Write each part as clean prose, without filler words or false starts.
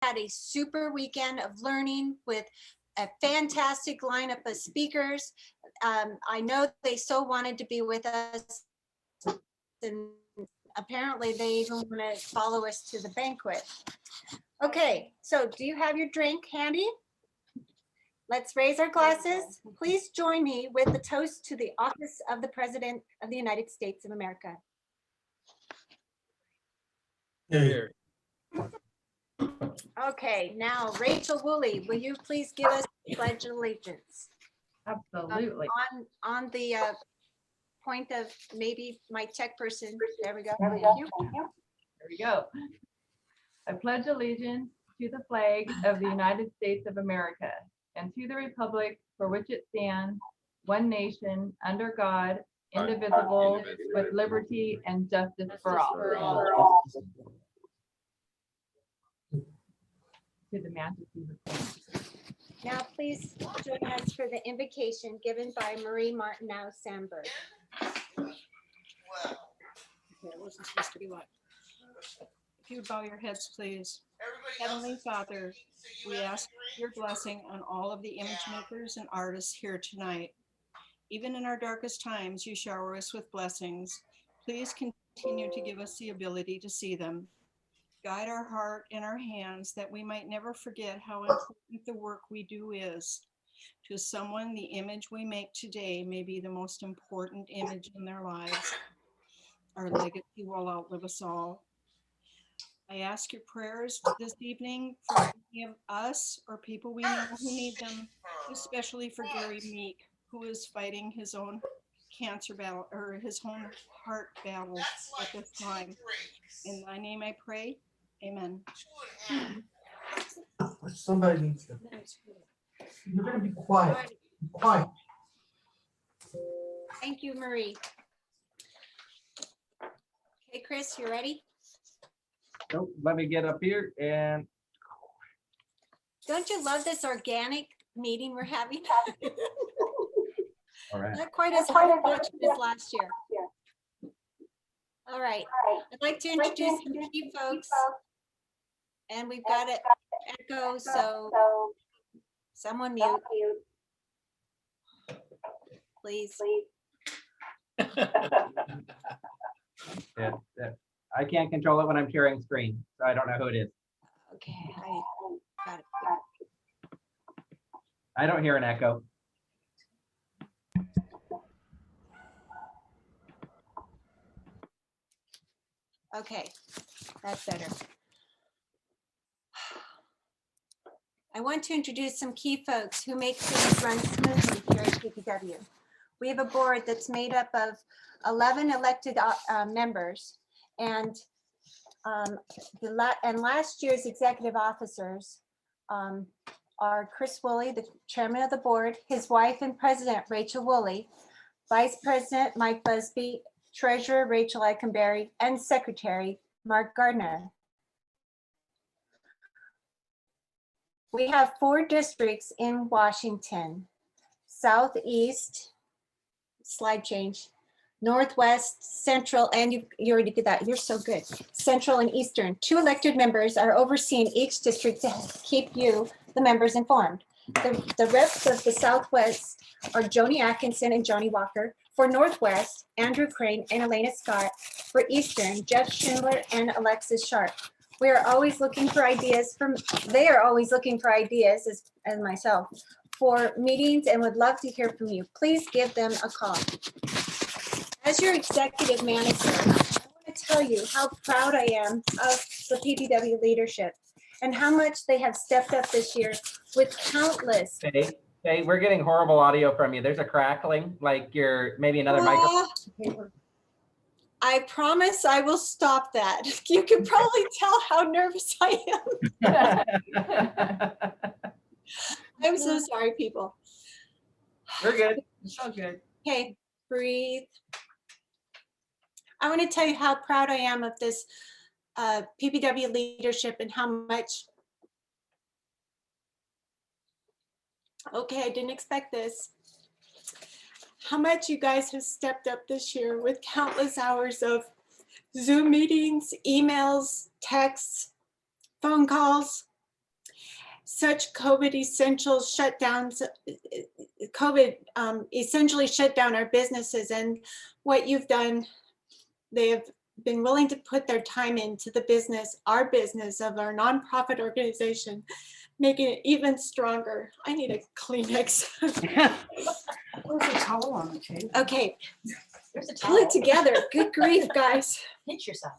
had a super weekend of learning with a fantastic lineup of speakers. I know they so wanted to be with us, and apparently they even want to follow us to the banquet. Okay, so do you have your drink handy? Let's raise our glasses. Please join me with the toast to the office of the President of the United States of America. Here. Okay, now Rachel Woolley, will you please give us the Pledge of Allegiance? Absolutely. On the point of maybe my tech person. There we go. There we Thank you. There we go. I pledge allegiance to the flag of the United States of America and to the republic for which it stands, one nation, under God, indivisible, with liberty and justice for all. To the majesty of the King. Now please join us for the invocation given by Marie Martineau Sandberg. Okay, it wasn't supposed to be like. If you would bow your heads, please. Heavenly Father, we ask your blessing on all of the image makers and artists here tonight. Even in our darkest times, you shower us with blessings. Please continue to give us the ability to see them. Guide our heart and our hands that we might never forget how important the work we do is. To someone, the image we make today may be the most important image in their lives. Our legacy will outlive us all. I ask your prayers this evening for any of us or people we know who need them, especially for Gary Meek, who is fighting his own cancer battle or his own heart battle at this time. In thy name I pray, amen. Somebody needs to. You're gonna be quiet. Be quiet. Thank you, Marie. Okay, Chris, you ready? Nope, let me get up here and Don't you love this organic meeting we're having? all right. Not quite as hard as last year. All right, I'd like to introduce some key folks. And we've got it echo, so someone mute, please. Yeah, I can't control it when I'm sharing screen, so I don't know who it is. Okay, I got it. I don't hear an echo. Okay, that's better. I want to introduce some key folks who make things run smoothly here at PPW. We have a board that's made up of 11 elected members, and last year's executive officers are Chris Woolley, the chairman of the board, his wife and president, Rachel Woolley, vice president, Mike Busby, treasurer, Rachel Eikenberry, and secretary, Mark Gardner. We have 4 districts in Washington: Southeast, slide change, Northwest, Central, and you already did that. You're so good. Central and Eastern. 2 elected members are overseeing each district to keep you, the members, informed. The reps of the Southwest are Joni Atkinson and Joni Walker. For Northwest, Andrew Crane and Elena Scott. For Eastern, Jeff Schindler and Alexis Sharp. We are always looking for ideas they are always looking for ideas, as myself, for meetings, and would love to hear from you. Please give them a call. As your executive manager, I want to tell you how proud I am of the PPW leadership and how much they have stepped up this year with countless. Hey, we're getting horrible audio from you. There's a crackling, like you're maybe another microphone. I promise I will stop that. You can probably tell how nervous I am. I'm so sorry, people. We're good. It's all good. Okay, breathe. I want to tell you how proud I am of this PPW leadership and how much. Okay, I didn't expect this. How much you guys have stepped up this year with countless hours of Zoom meetings, emails, texts, phone calls, such COVID essential shutdowns, COVID essentially shut down our businesses, and what you've done, they have been willing to put their time into the business, our business of our nonprofit organization, making it even stronger. I need a Kleenex. There's a towel on the table. Okay, There's a pull it towel. together. Good grief, guys. Pinch yourself.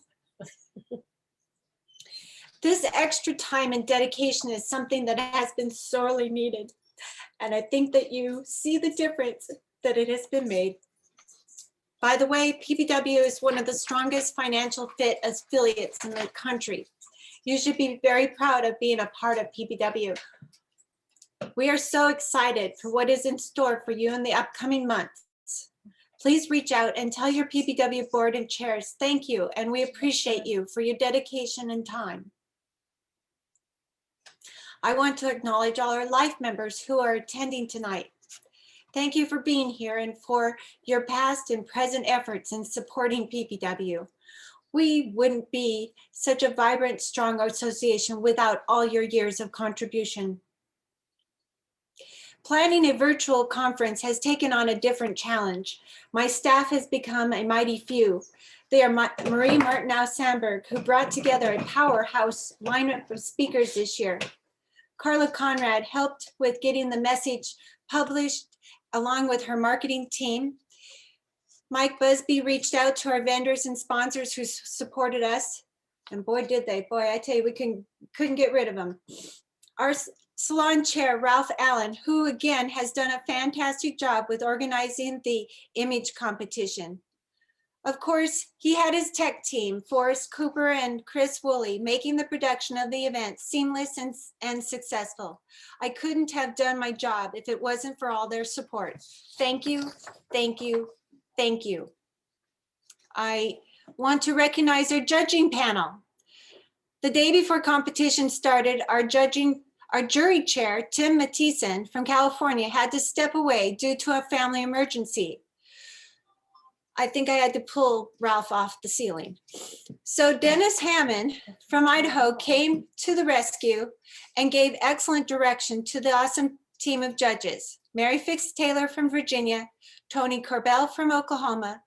This extra time and dedication is something that has been sorely needed. And I think that you see the difference that it has been made. By the way, PPW is one of the strongest financial fit affiliates in the country. You should be very proud of being a part of PPW. We are so excited for what is in store for you in the upcoming months. Please reach out and tell your PPW board and chairs thank you, and we appreciate you for your dedication and time. I want to acknowledge all our life members who are attending tonight. Thank you for being here and for your past and present efforts in supporting PPW. We wouldn't be such a vibrant, strong association without all your years of contribution. Planning a virtual conference has taken on a different challenge. My staff has become a mighty few. They are Marie Martinow-Sandberg, who brought together a powerhouse lineup of speakers this year. Carla Conrad helped with getting the message published along with her marketing team. Mike Busby reached out to our vendors and sponsors who supported us. And boy, did they. Boy, I tell you, we couldn't get rid of them. Our salon chair, Ralph Allen, who again has done a fantastic job with organizing the image competition. Of course, he had his tech team, Forrest Cooper and Chris Woolley, making the production of the event seamless and successful. I couldn't have done my job if it wasn't for all their support. Thank you, thank you, thank you. I want to recognize our judging panel. The day before competition started, our jury chair, Tim Mathieson from California, had to step away due to a family emergency. I think I had to pull Ralph off the ceiling. So Dennis Hammond from Idaho came to the rescue and gave excellent direction to the awesome team of judges. Mary Fix Taylor from Virginia, Tony Corbell from Oklahoma,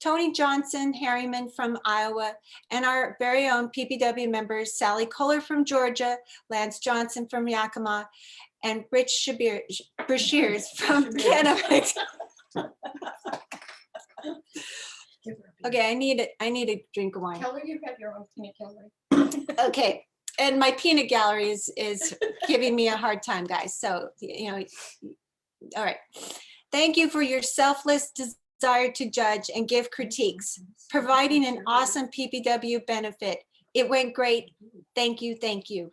Tony Johnson Harriman from Iowa, and our very own PPW members, Sally Kohler from Georgia, Lance Johnson from Yakima, and Rich Brashears from Kennewick. Okay, I need a drink of wine. Kelly, you have your own peanut gallery. Okay, and my peanut gallery is giving me a hard time, guys. So, you know, all right. Thank you for your selfless desire to judge and give critiques, providing an awesome PPW benefit. It went great. Thank you, thank you.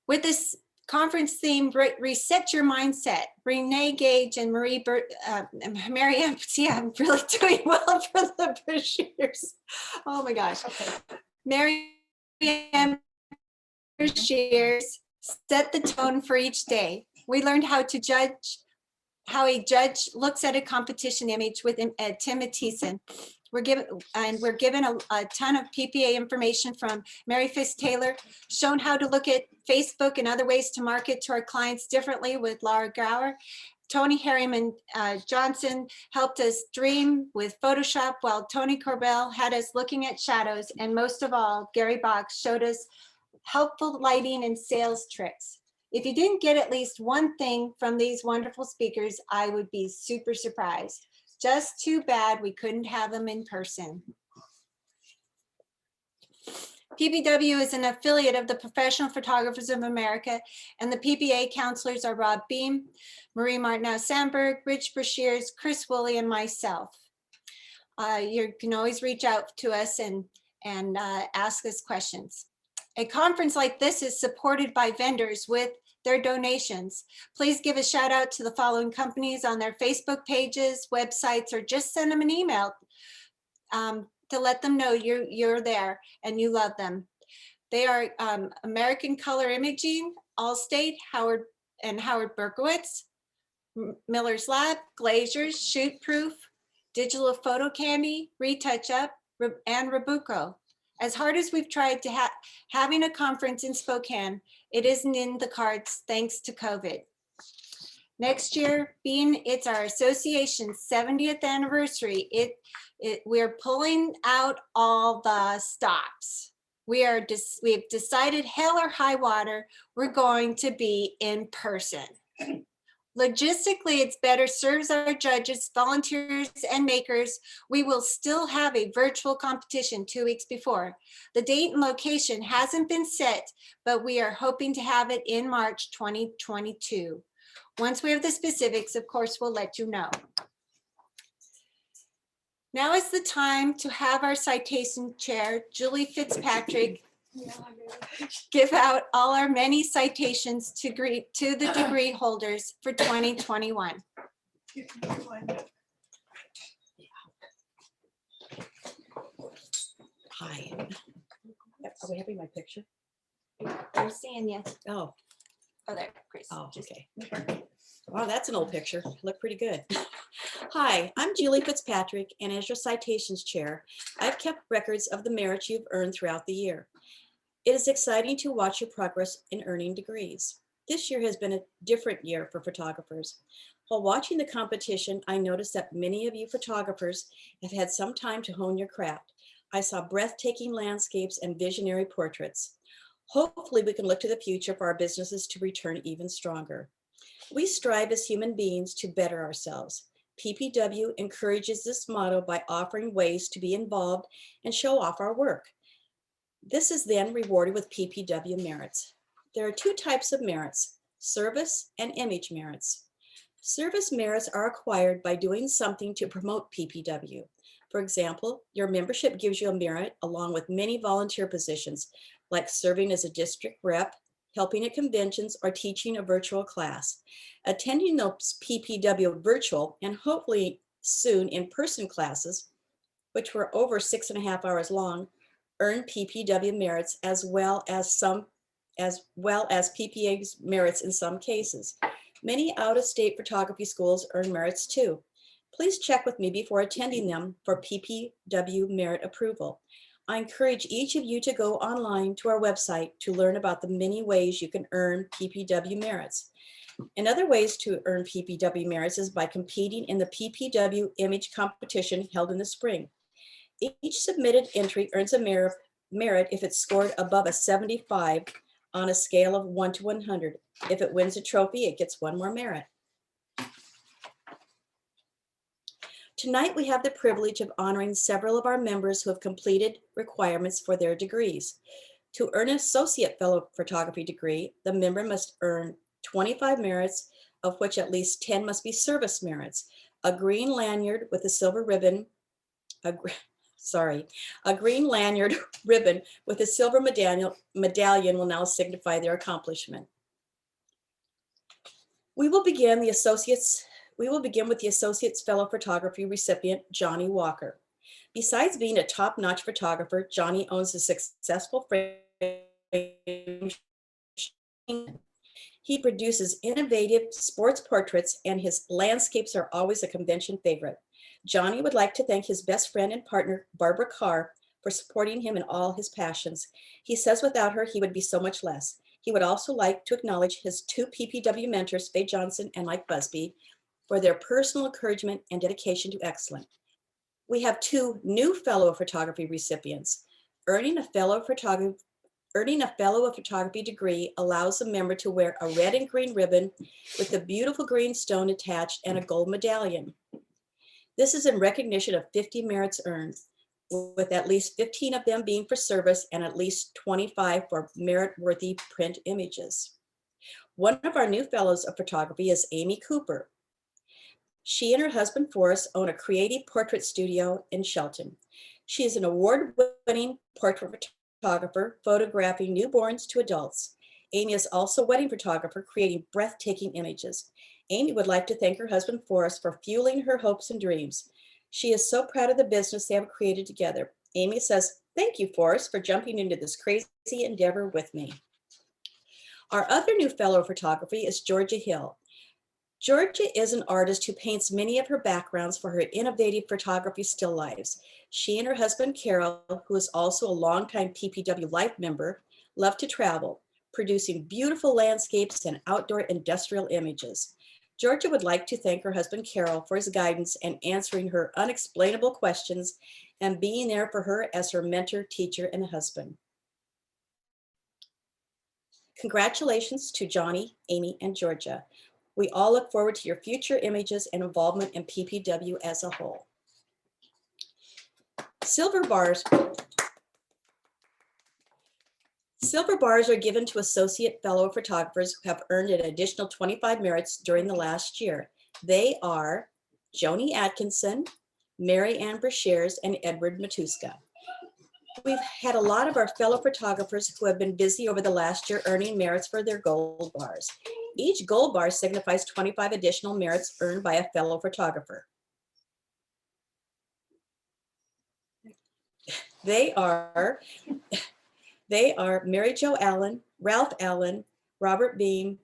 With this conference theme, reset your mindset. Renee Gage and Mary Ann, see, I'm really doing well for the Brashears. Oh my gosh. Okay. Mary Ann Brashears set the tone for each day. We learned how to judge, how a judge looks at a competition image with Tim Mathieson. We're given a ton of PPA information from Mary Fix Taylor, shown how to look at Facebook and other ways to market to our clients differently with Laura Gower. Tony Harriman Johnson helped us dream with Photoshop, while Tony Corbell had us looking at shadows. And most of all, Gary Box showed us helpful lighting and sales tricks. If you didn't get at least one thing from these wonderful speakers, I would be super surprised. Just too bad we couldn't have them in person. PPW is an affiliate of the Professional Photographers of America, and the PPA counselors are Rob Beam, Marie Martinow-Sandberg, Rich Brashears, Chris Woolley, and myself. You can always reach out to us and ask us questions. A conference like this is supported by vendors with their donations. Please give a shout out to the following companies on their Facebook pages, websites, or just send them an email to let them know you're there and you love them. They are American Color Imaging, Allstate, Howard Berkowitz, Miller's Lab, Glazers, Shoot Proof, Digital Photo Candy, Retouch Up, and Rebuco. As hard as we've tried to having a conference in Spokane, it isn't in the cards thanks to COVID. Next year, being it's our association's 70th anniversary, we're pulling out all the stops. We've decided hell or high water, we're going to be in person. Logistically, it's better serves our judges, volunteers, and makers. We will still have a virtual competition 2 weeks before. The date and location hasn't been set, but we are hoping to have it in March 2022. Once we have the specifics, of course, we'll let you know. Now is the time to have our citation chair, Julie Fitzpatrick, give out all our many citations to the degree holders for 2021. Hi. Are we having my picture? I'm seeing you. Oh, Oh, there, Chris. oh, okay. Wow, that's an old picture. Look pretty good. Hi, I'm Julie Fitzpatrick, and as your citations chair, I've kept records of the merits you've earned throughout the year. It is exciting to watch your progress in earning degrees. This year has been a different year for photographers. While watching the competition, I noticed that many of you photographers have had some time to hone your craft. I saw breathtaking landscapes and visionary portraits. Hopefully, we can look to the future for our businesses to return even stronger. We strive as human beings to better ourselves. PPW encourages this motto by offering ways to be involved and show off our work. This is then rewarded with PPW merits. There are two types of merits, service and image merits. Service merits are acquired by doing something to promote PPW. For example, your membership gives you a merit along with many volunteer positions, like serving as a district rep, helping at conventions, or teaching a virtual class. Attending those PPW virtual and hopefully soon in-person classes, which were over 6.5 hours long, earn PPW merits as well as PPA's merits in some cases. Many out-of-state photography schools earn merits too. Please check with me before attending them for PPW merit approval. I encourage each of you to go online to our website to learn about the many ways you can earn PPW merits. Another ways to earn PPW merits is by competing in the PPW image competition held in the spring. Each submitted entry earns a merit if it's scored above a 75 on a scale of 1 to 100. If it wins a trophy, it gets one more merit. Tonight, we have the privilege of honoring several of our members who have completed requirements for their degrees. To earn an associate fellow photography degree, the member must earn 25 merits, of which at least 10 must be service merits. A green lanyard with a silver ribbon, a green lanyard ribbon with a silver medallion will now signify their accomplishment. We will begin with the Associate's Fellow Photography recipient, Johnny Walker. Besides being a top-notch photographer, Johnny owns a successful frame. He produces innovative sports portraits, and his landscapes are always a convention favorite. Johnny would like to thank his best friend and partner, Barbara Carr, for supporting him in all his passions. He says without her, he would be so much less. He would also like to acknowledge his two PPW mentors, Faye Johnson and Mike Busby, for their personal encouragement and dedication to excellence. We have two new Fellow of Photography recipients. Earning a Fellow of Photography degree allows a member to wear a red and green ribbon with a beautiful green stone attached and a gold medallion. This is in recognition of 50 merits earned, with at least 15 of them being for service and at least 25 for merit-worthy print images. One of our new Fellows of Photography is Amy Cooper. She and her husband Forrest own a creative portrait studio in Shelton. She is an award-winning portrait photographer, photographing newborns to adults. Amy is also a wedding photographer, creating breathtaking images. Amy would like to thank her husband Forrest for fueling her hopes and dreams. She is so proud of the business they have created together. Amy says, "Thank you, Forrest, for jumping into this crazy endeavor with me." Our other new Fellow of Photography is Georgia Hill. Georgia is an artist who paints many of her backgrounds for her innovative photography still lifes. She and her husband, Carol, who is also a longtime PPW Life member, love to travel, producing beautiful landscapes and outdoor industrial images. Georgia would like to thank her husband, Carol, for his guidance and answering her unexplainable questions and being there for her as her mentor, teacher, and husband. Congratulations to Johnny, Amy, and Georgia. We all look forward to your future images and involvement in PPW as a whole. Silver bars are given to associate fellow photographers who have earned an additional 25 merits during the last year. They are Joni Atkinson, Mary Ann Brashears, and Edward Matuska. We've had a lot of our fellow photographers who have been busy over the last year earning merits for their gold bars. Each gold bar signifies 25 additional merits earned by a fellow photographer. They are Mary Jo Allen, Ralph Allen, Robert Beam,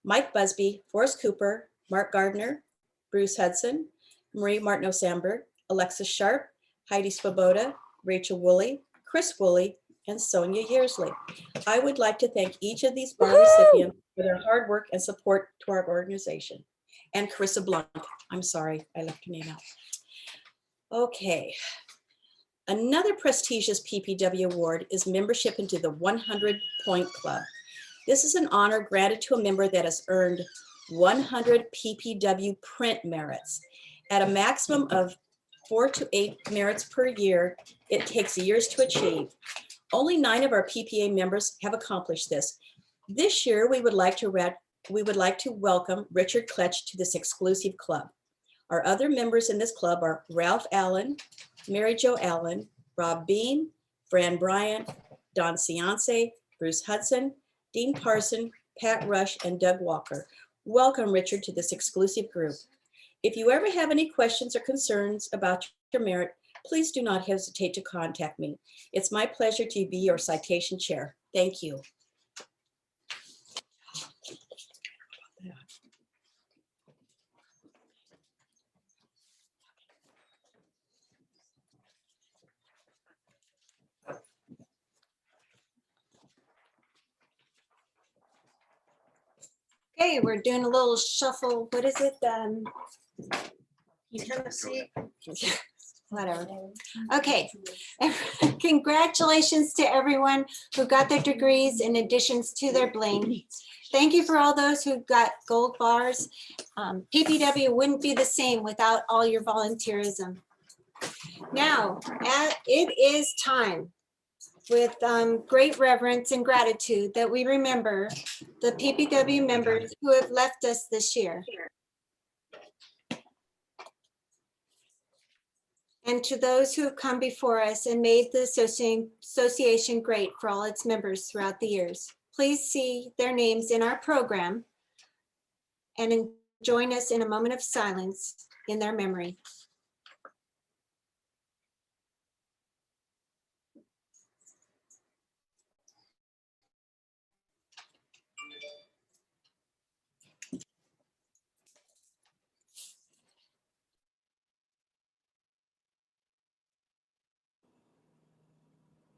Mike Busby, Forrest Cooper, Mark Gardner, Bruce Hudson, Marie Martineau Sandberg, Alexis Sharp, Heidi Swoboda, Rachel Woolley, Chris Woolley, and Sonia Yearsley. I would like to thank each of these bar recipients for their hard work and support to our organization. And Carissa Blanc, I'm sorry, I left her name out. Okay. Another prestigious PPW award is membership into the 100 Point Club. This is an honor granted to a member that has earned 100 PPW print merits. At a maximum of 4 to 8 merits per year, it takes years to achieve. Only 9 of our PPA members have accomplished this. This year, we would like to welcome Richard Kletch to this exclusive club. Our other members in this club are Ralph Allen, Mary Jo Allen, Rob Bean, Fran Bryant, Don Ciance, Bruce Hudson, Dean Parson, Pat Rush, and Doug Walker. Welcome, Richard, to this exclusive group. If you ever have any questions or concerns about your merit, please do not hesitate to contact me. It's my pleasure to be your citation chair. Thank you. Okay, we're doing a little shuffle. What is it? You kind of see. Whatever. Okay. Congratulations to everyone who got their degrees in additions to their bling. Thank you for all those who got gold bars. PPW wouldn't be the same without all your volunteerism. Now, it is time with great reverence and gratitude that we remember the PPW members who have left us this year. And to those who have come before us and made the association great for all its members throughout the years. Please see their names in our program and join us in a moment of silence in their memory.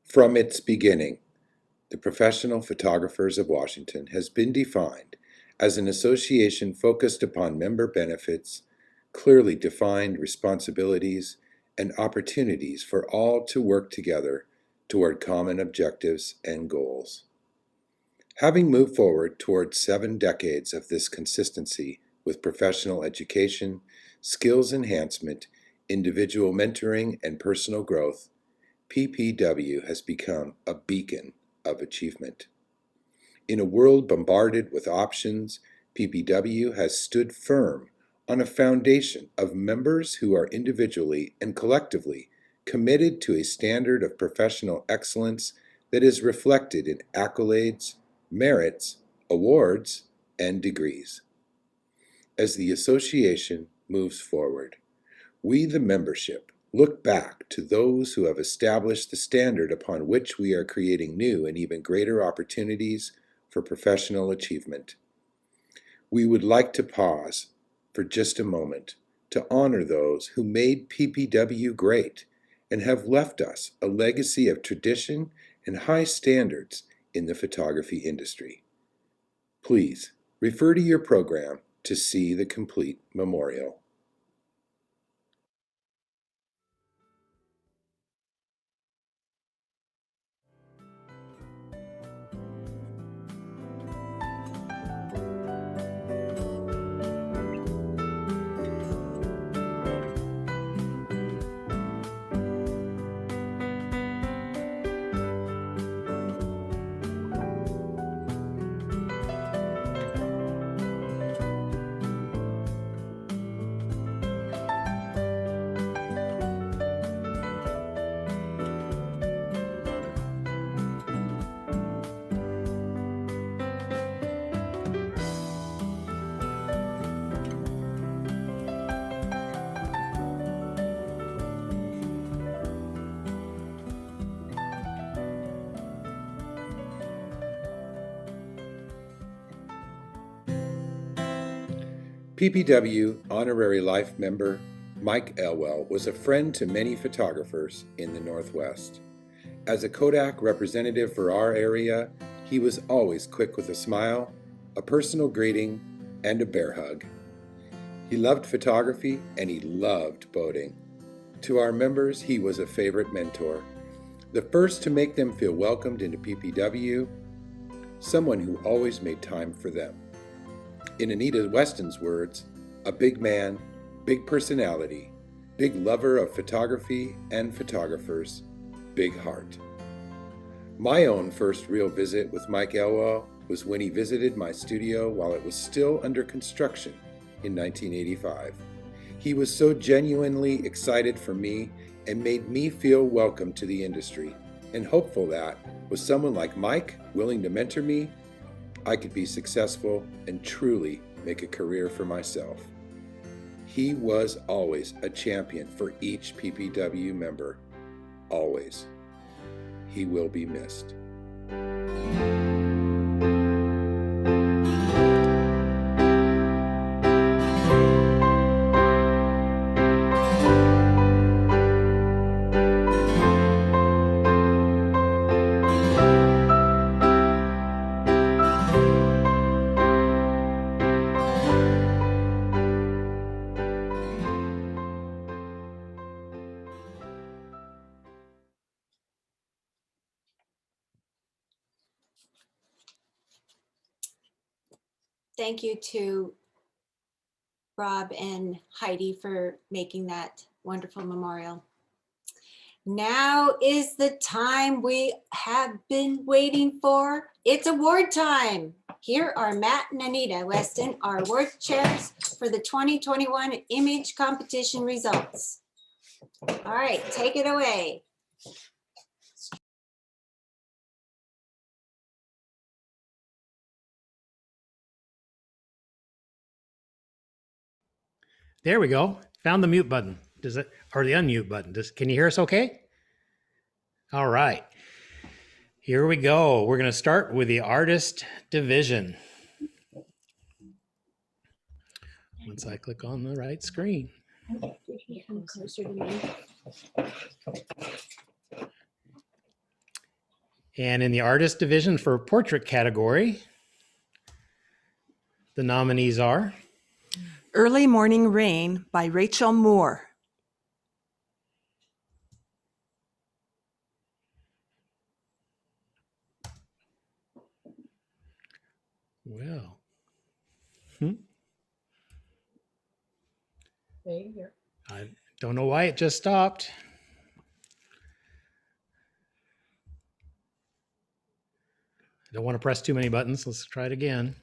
From its beginning, the Professional Photographers of Washington has been defined as an association focused upon member benefits, clearly defined responsibilities, and opportunities for all to work together toward common objectives and goals. Having moved forward toward 7 decades of this consistency with professional education, skills enhancement, individual mentoring, and personal growth, PPW has become a beacon of achievement. In a world bombarded with options, PPW has stood firm on a foundation of members who are individually and collectively committed to a standard of professional excellence that is reflected in accolades, merits, awards, and degrees. As the association moves forward, we, the membership, look back to those who have established the standard upon which we are creating new and even greater opportunities for professional achievement. we would like to pause for just a moment to honor those who made PPW great and have left us a legacy of tradition and high standards in the photography industry. Please refer to your program to see the complete memorial. PPW Honorary Life Member Mike Elwell was a friend to many photographers in the Northwest. As a Kodak representative for our area, he was always quick with a smile, a personal greeting, and a bear hug. He loved photography and he loved boating. To our members, he was a favorite mentor, the first to make them feel welcomed into PPW, someone who always made time for them. In Anita Weston's words, a big man, big personality, big lover of photography and photographers, big heart. My own first real visit with Mike Elwell was when he visited my studio while it was still under construction in 1985. He was so genuinely excited for me and made me feel welcome to the industry and hopeful that, with someone like Mike willing to mentor me, I could be successful and truly make a career for myself. He was always a champion for each PPW member. Always. He will be missed. Thank you to Rob and Heidi for making that wonderful memorial. Now is the time we have been waiting for. It's award time. Here are Matt and Anita Weston, our award chairs for the 2021 image competition results. All right, take it away. There we go. Found the mute button. Does it, or the unmute button? Can you hear us okay? All right. Here we go. We're going to start with the artist division. Once I click on the right screen. Come closer to me. And in the artist division for portrait category, the nominees are Early Morning Rain by Rachel Moore. well. I don't know why it just stopped. I don't want to press too many buttons. Let's try it again.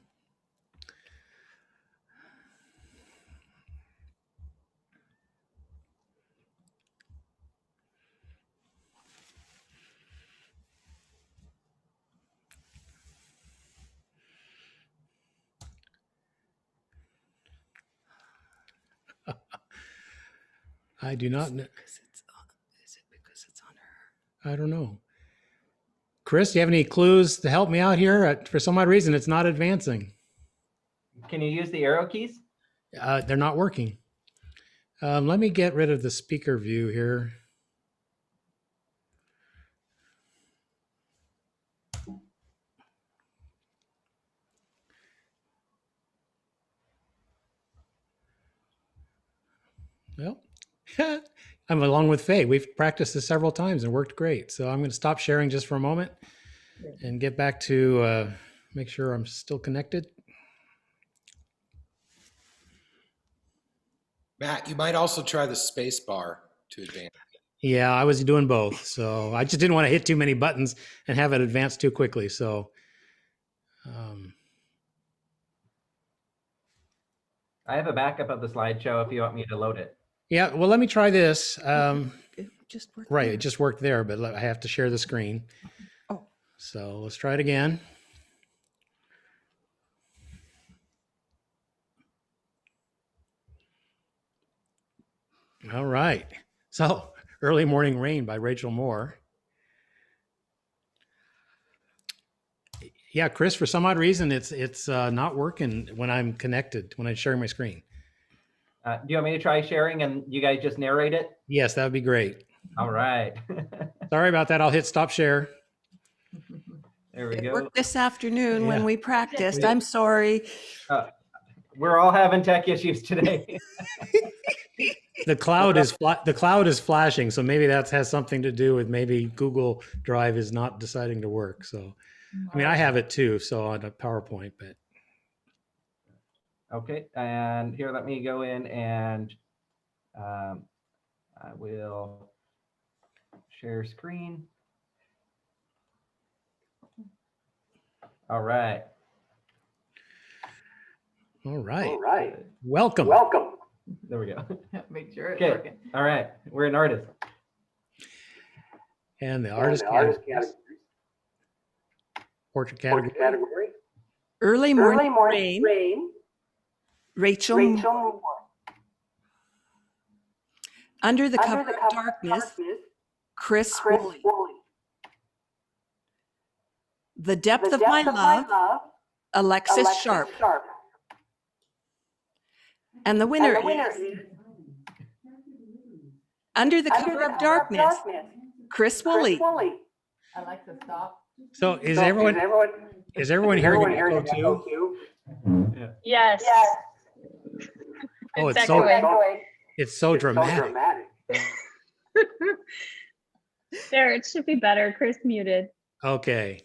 I do not know. Is it because it's on her? I don't know. Chris, do you have any clues to help me out here? For some odd reason, it's not advancing. Can you use the arrow keys? They're not working. Let me get rid of the speaker view here. Well, I'm along with Faye. We've practiced this several times and worked great. So I'm going to stop sharing just for a moment and get back to make sure I'm still connected. Matt, you might also try the space bar to advance. Yeah, I was doing both. So I just didn't want to hit too many buttons and have it advance too quickly. So I have a backup of the slideshow if you want me to load it. yeah, well, let me try this. It just worked. Right, there. it just worked there, but I have to share the screen. Oh. So let's try it again. All right. So Early Morning Rain by Rachel Moore. Yeah, Chris, for some odd reason, it's not working when I'm connected, when I'm sharing my screen. Do you want me to try sharing and you guys just narrate it? Yes, that would be great. All right. Sorry about that. I'll hit stop share. There we It go. worked this afternoon Yeah. when we practiced. I'm sorry. We're all having tech issues today. The cloud is flashing, so maybe that has something to do with maybe Google Drive is not deciding to work. So, I mean, I have it too, so on a PowerPoint, but Okay, and here, let me go in and I will share screen. All right. all right. All right. Welcome. Welcome. There we go. Make sure it's Okay. working. All right. We're an artist. And the And artist the artist categories. Portrait category. category. Early morning rain, Rain. Rachel. Rachel Moore. Under the cover Under the of cover darkness, of darkness, Chris Chris Woolley. Woolley. The depth The of depth my of love, my love, Alexis Sharp. And the And winner the winner is is Under the Under cover the of Cover darkness, Chris Chris Woolley. Woolley. Alexa, stop. So is So everyone hearing an hearing echo an too? too? Yes. Yes. Oh, It's it's so echoing. it's so It's so dramatic. dramatic. There, it should be better. Chris muted. Okay.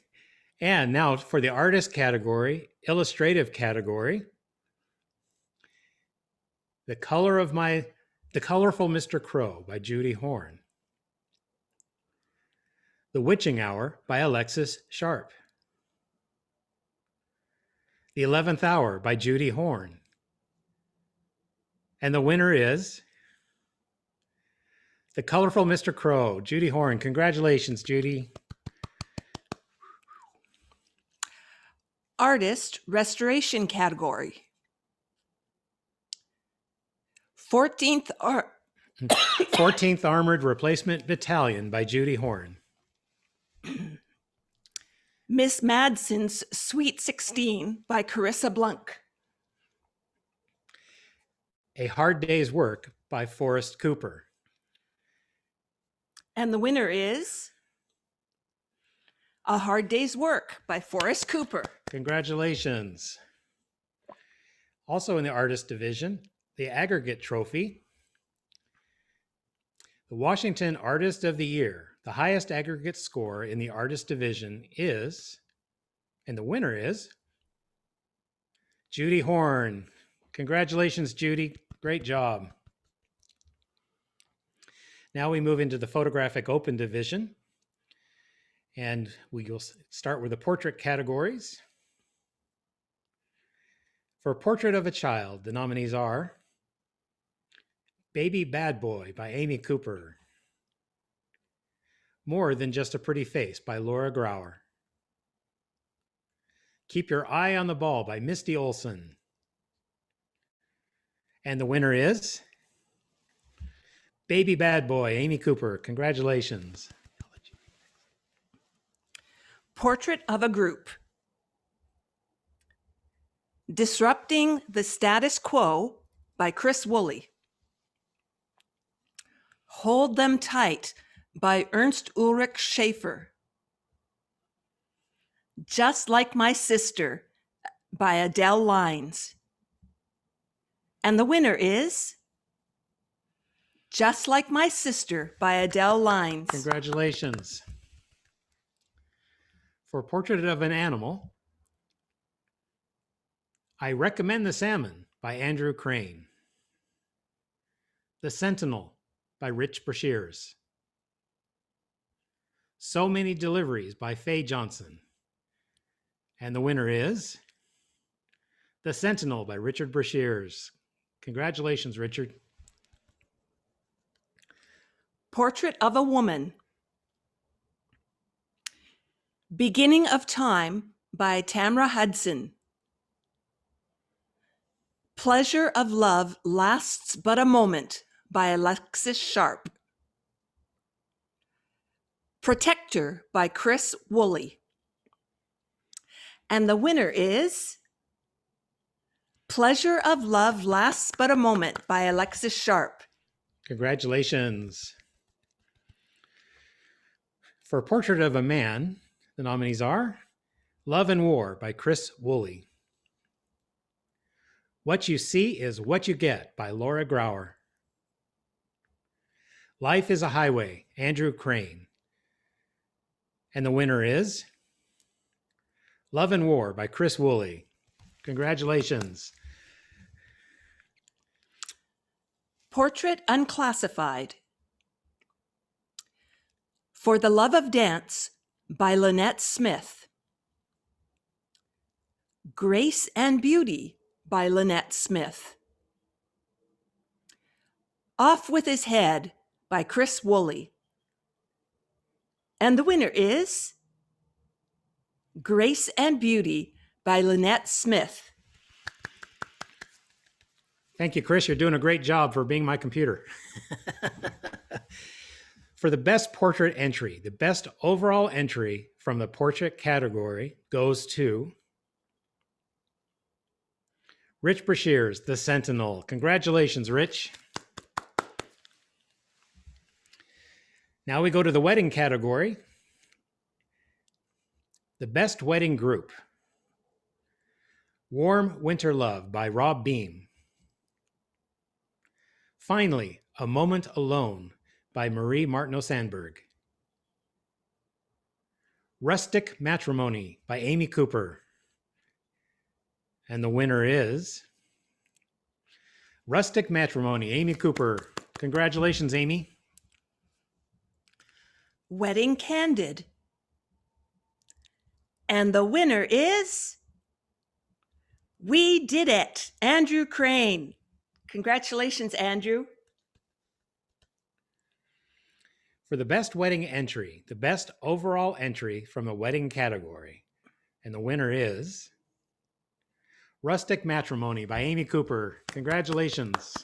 And now for the artist category, illustrative category, The Colorful Mr. Crow by Judy Horn. The Witching Hour by Alexis Sharp. The 11th Hour by Judy Horn. And the winner is The Colorful Mr. Crow, Judy Horn. Congratulations, Judy. Artist restoration category. 14th Armored Replacement Battalion by Judy Horn. Miss Madson's Sweet 16 by Carissa Blunk. A Hard Day's Work by Forrest Cooper. And the winner is A Hard Day's Work by Forrest Cooper. Congratulations. Also in the artist division, the aggregate trophy. The Washington Artist of the Year, the highest aggregate score in the artist division is, and the winner is, Judy Horn. Congratulations, Judy. Great job. Now we move into the photographic open division. And we will start with the portrait categories. For Portrait of a Child, the nominees are Baby Bad Boy by Amy Cooper. More Than Just a Pretty Face by Laura Grauer. Keep Your Eye on the Ball by Misty Olson. And the winner is Baby Bad Boy, Amy Cooper. Congratulations. Portrait of a Group. Disrupting the Status Quo by Chris Woolley. Hold Them Tight by Ernst Ulrich Schaefer. Just Like My Sister by Adele Lines. And the winner is Just Like My Sister by Adele Lines. Congratulations. For Portrait of an Animal, I Recommend the Salmon by Andrew Crane. The Sentinel by Rich Brashears. So Many Deliveries by Faye Johnson. And the winner is The Sentinel by Richard Brashears. Congratulations, Richard. Portrait of a Woman. Beginning of Time by Tamra Hudson. Pleasure of Love Lasts But a Moment by Alexis Sharp. Protector by Chris Woolley. And the winner is Pleasure of Love Lasts But a Moment by Alexis Sharp. Congratulations. For Portrait of a Man, the nominees are Love and War by Chris Woolley. What You See Is What You Get by Laura Grauer. Life is a Highway, Andrew Crane. And the winner is Love and War by Chris Woolley. Congratulations. Portrait Unclassified. For the Love of Dance by Lynette Smith. Grace and Beauty by Lynette Smith. Off with His Head by Chris Woolley. And the winner is Grace and Beauty by Lynette Smith. Thank you, Chris. You're doing a great job for being my computer. For the best portrait entry, the best overall entry from the portrait category goes to Rich Brashears, The Sentinel. Congratulations, Rich. Now we go to the wedding category. The best wedding group. Warm Winter Love by Rob Beam. Finally, A Moment Alone by Marie Martineau Sandberg. Rustic Matrimony by Amy Cooper. And the winner is Rustic Matrimony, Amy Cooper. Congratulations, Amy. Wedding Candid. And the winner is We Did It, Andrew Crane. Congratulations, Andrew. For the best wedding entry, the best overall entry from the wedding category. And the winner is Rustic Matrimony by Amy Cooper. Congratulations.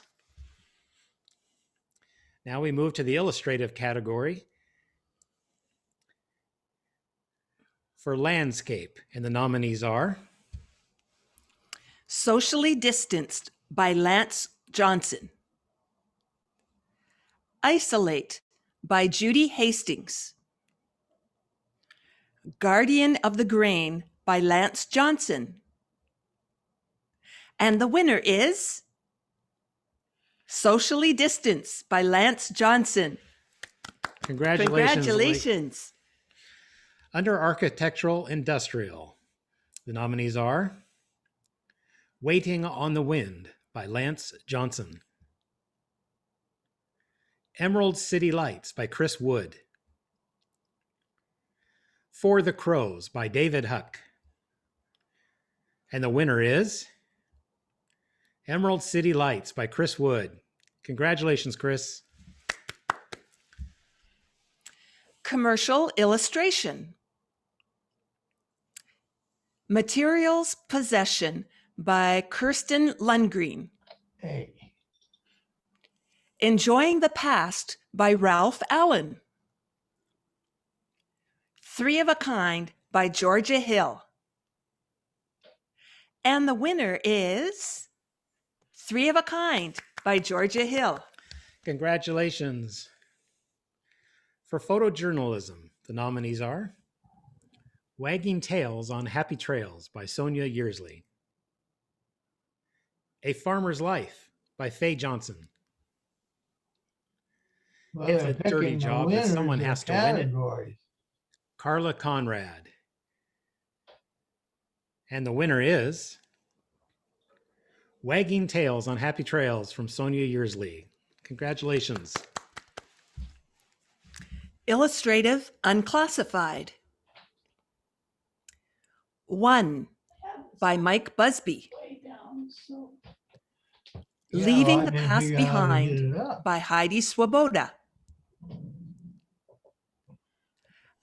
Now we move to the illustrative category for landscape. And the nominees are Socially Distanced by Lance Johnson. Isolate by Judy Hastings. Guardian of the Grain by Lance Johnson. And the winner is Socially Distanced by Lance Johnson. Congratulations. Congratulations. Under Architectural Industrial, the nominees are Waiting on the Wind by Lance Johnson. Emerald City Lights by Chris Wood. For the Crows by David Huck. And the winner is Emerald City Lights by Chris Wood. Congratulations, Chris. Commercial Illustration. Materials Possession by Kirsten Lundgren. Hey. Enjoying the Past by Ralph Allen. Three of a Kind by Georgia Hill. And the winner is Three of a Kind by Georgia Hill. Congratulations. For photojournalism, the nominees are Wagging Tails on Happy Trails by Sonia Yearsley. A Farmer's Life by Faye Johnson. Well, It's they're a dirty picking the job, but winners someone of has to win it. categories. Carla Conrad. And the winner is Wagging Tails on Happy Trails from Sonia Yearsley. Congratulations. Illustrative Unclassified. 1 by Mike Busby. Yeah, Leaving well, I the didn't Past figure out how to get Behind it up. by Heidi Swoboda.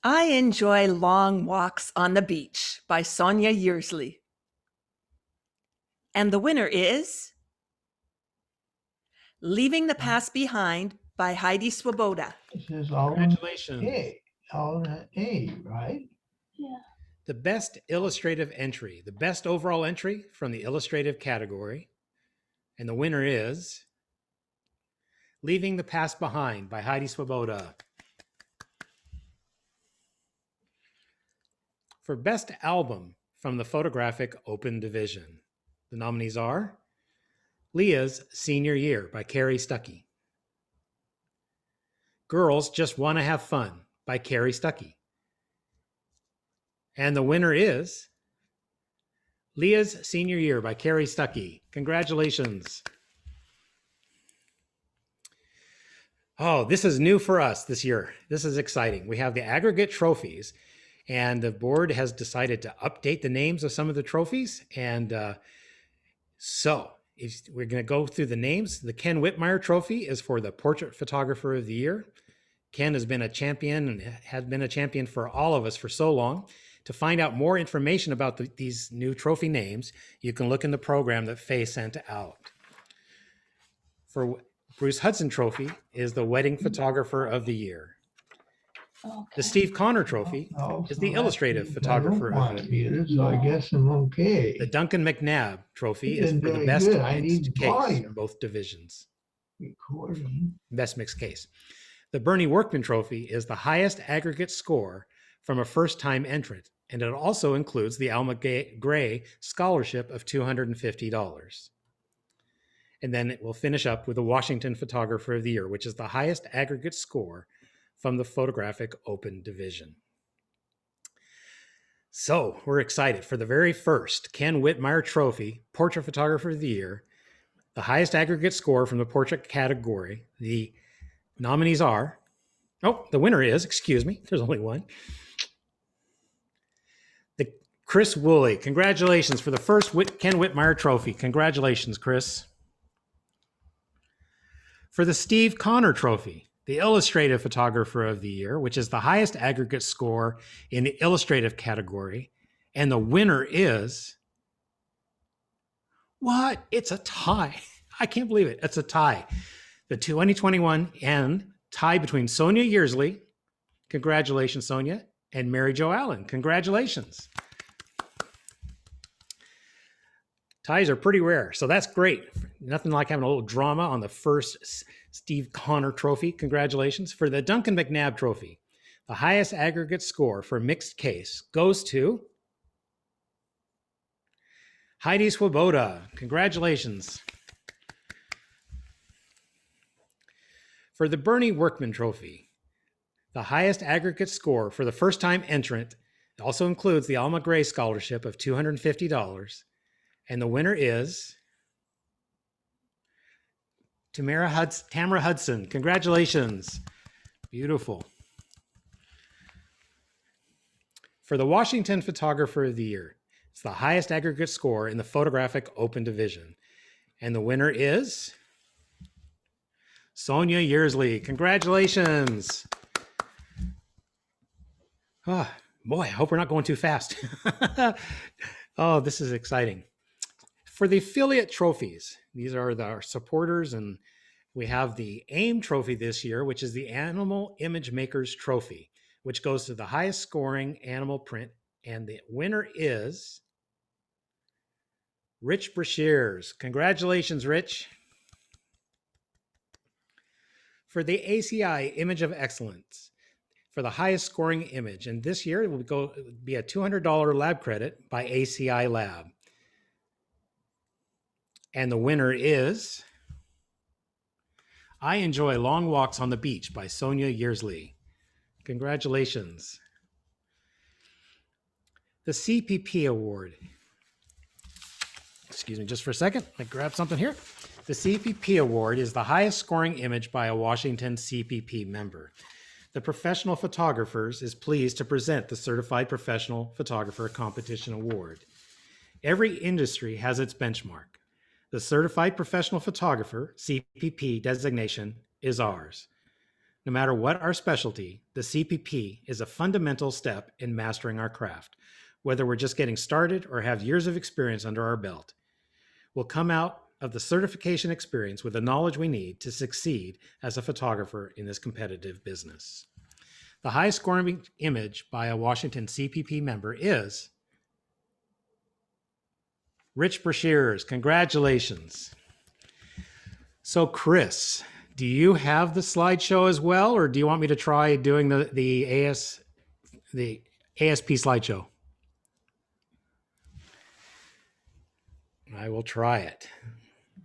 I Enjoy Long Walks on the Beach by Sonia Yearsley. And the winner is Leaving the Past Behind by Heidi Swoboda. This is all Congratulations. A, all in A, right? The best illustrative entry, the best overall entry from the illustrative category. And the winner is Leaving the Past Behind by Heidi Swoboda. For best album from the photographic open division, the nominees are Leah's Senior Year by Carrie Stuckey. Girls Just Want to Have Fun by Carrie Stuckey. And the winner is Leah's Senior Year by Carrie Stuckey. Congratulations. Oh, this is new for us this year. This is exciting. We have the aggregate trophies, and the board has decided to update the names of some of the trophies. And so we're going to go through the names. The Ken Whitmire Trophy is for the Portrait Photographer of the Year. Ken has been a champion and has been a champion for all of us for so long. To find out more information about these new trophy names, you can look in the program that Faye sent out. For Bruce Hudson Trophy is the Wedding Photographer of the Year. The Steve Connor Trophy is the Illustrative Photographer of the Year. So I guess I'm okay. The Duncan McNabb Trophy is Been for the doing best good. I mixed need case volume. in both divisions. Recording. Best mixed case. The Bernie Workman Trophy is the highest aggregate score from a first-time entrant, and it also includes the Alma Gray Scholarship of $250. And then it will finish up with the Washington Photographer of the Year, which is the highest aggregate score from the photographic open division. So we're excited for the very first Ken Whitmire Trophy, Portrait Photographer of the Year, the highest aggregate score from the portrait category. The nominees are, the winner is, excuse me, there's only one. The Chris Woolley. Congratulations for the first Ken Whitmire Trophy. Congratulations, Chris. For the Steve Connor Trophy, the Illustrative Photographer of the Year, which is the highest aggregate score in the illustrative category. And the winner is, what? It's a tie. I can't believe it. It's a tie. The 2021 and tie between Sonia Yearsley, congratulations, Sonia, and Mary Jo Allen. Congratulations. Ties are pretty rare, so that's great. Nothing like having a little drama on the first Steve Connor Trophy. Congratulations. For the Duncan McNabb Trophy, the highest aggregate score for mixed case goes to Heidi Swoboda. Congratulations. For the Bernie Workman Trophy, the highest aggregate score for the first-time entrant also includes the Alma Gray Scholarship of $250. And the winner is Tamara Hudson. Congratulations. Beautiful. For the Washington Photographer of the Year, it's the highest aggregate score in the photographic open division. And the winner is Sonia Yearsley. Congratulations. Oh, boy, I hope we're not going too fast. Oh, this is exciting. For the affiliate trophies, these are our supporters, and we have the AIM trophy this year, which is the Animal Image Makers Trophy, which goes to the highest scoring animal print. And the winner is Rich Brashears. Congratulations, Rich. For the ACI Image of Excellence, for the highest scoring image. And this year it will be a $200 lab credit by ACI Lab. And the winner is I Enjoy Long Walks on the Beach by Sonia Yearsley. Congratulations. The CPP Award. Excuse me just for a second. Let me grab something here. The CPP Award is the highest scoring image by a Washington CPP member. The Professional Photographers is pleased to present the Certified Professional Photographer Competition Award. Every industry has its benchmark. The Certified Professional Photographer, CPP designation, is ours. No matter what our specialty, the CPP is a fundamental step in mastering our craft, whether we're just getting started or have years of experience under our belt. We'll come out of the certification experience with the knowledge we need to succeed as a photographer in this competitive business. The highest scoring image by a Washington CPP member is Rich Brashears. Congratulations. So Chris, do you have the slideshow as well, or do you want me to try doing the ASP slideshow? I will try it.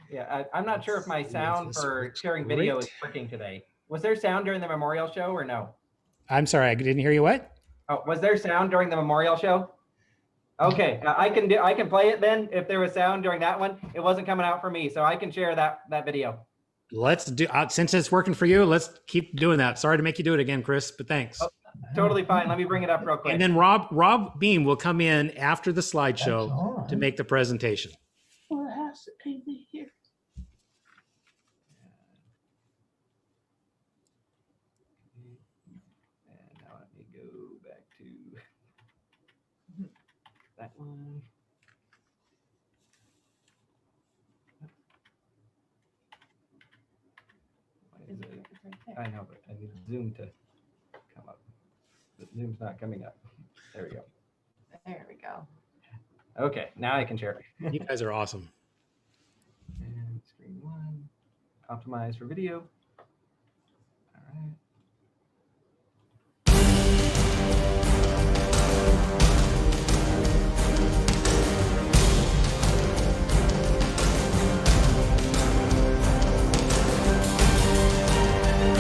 Yeah, I'm not sure if my sound This for works sharing video great. is working today. Was there sound during the memorial show or no? I'm sorry, I didn't hear you. What? Oh, was there sound during the memorial show? Okay, I can play it then if there was sound during that one. It wasn't coming out for me, so I can share that video. Let's do, since it's working for you, let's keep doing that. Sorry to make you do it again, Chris, but thanks. Oh, totally fine. Let me bring it up real quick. And then Rob Beam will come in after the slideshow all right. to make the presentation. Well, it has to be here. And now let me go back to that one. Why is it- I know, but I need Zoom to come up. But Zoom's not coming up. There we go. There we go. Okay, now I can share it. You guys are awesome. And screen one, optimize for video. All right.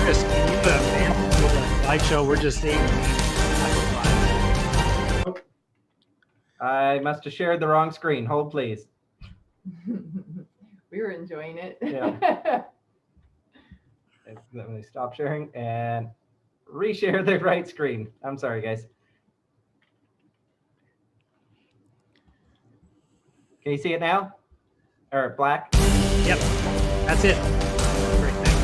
Chris, can you advance to the slideshow? We're just seeing. I must have shared the wrong screen. Hold, please. We were enjoying it. Yeah. Let me stop sharing and reshare the right screen. I'm sorry, guys. Can you see it now? Or black? Yep, that's it. Great, thanks.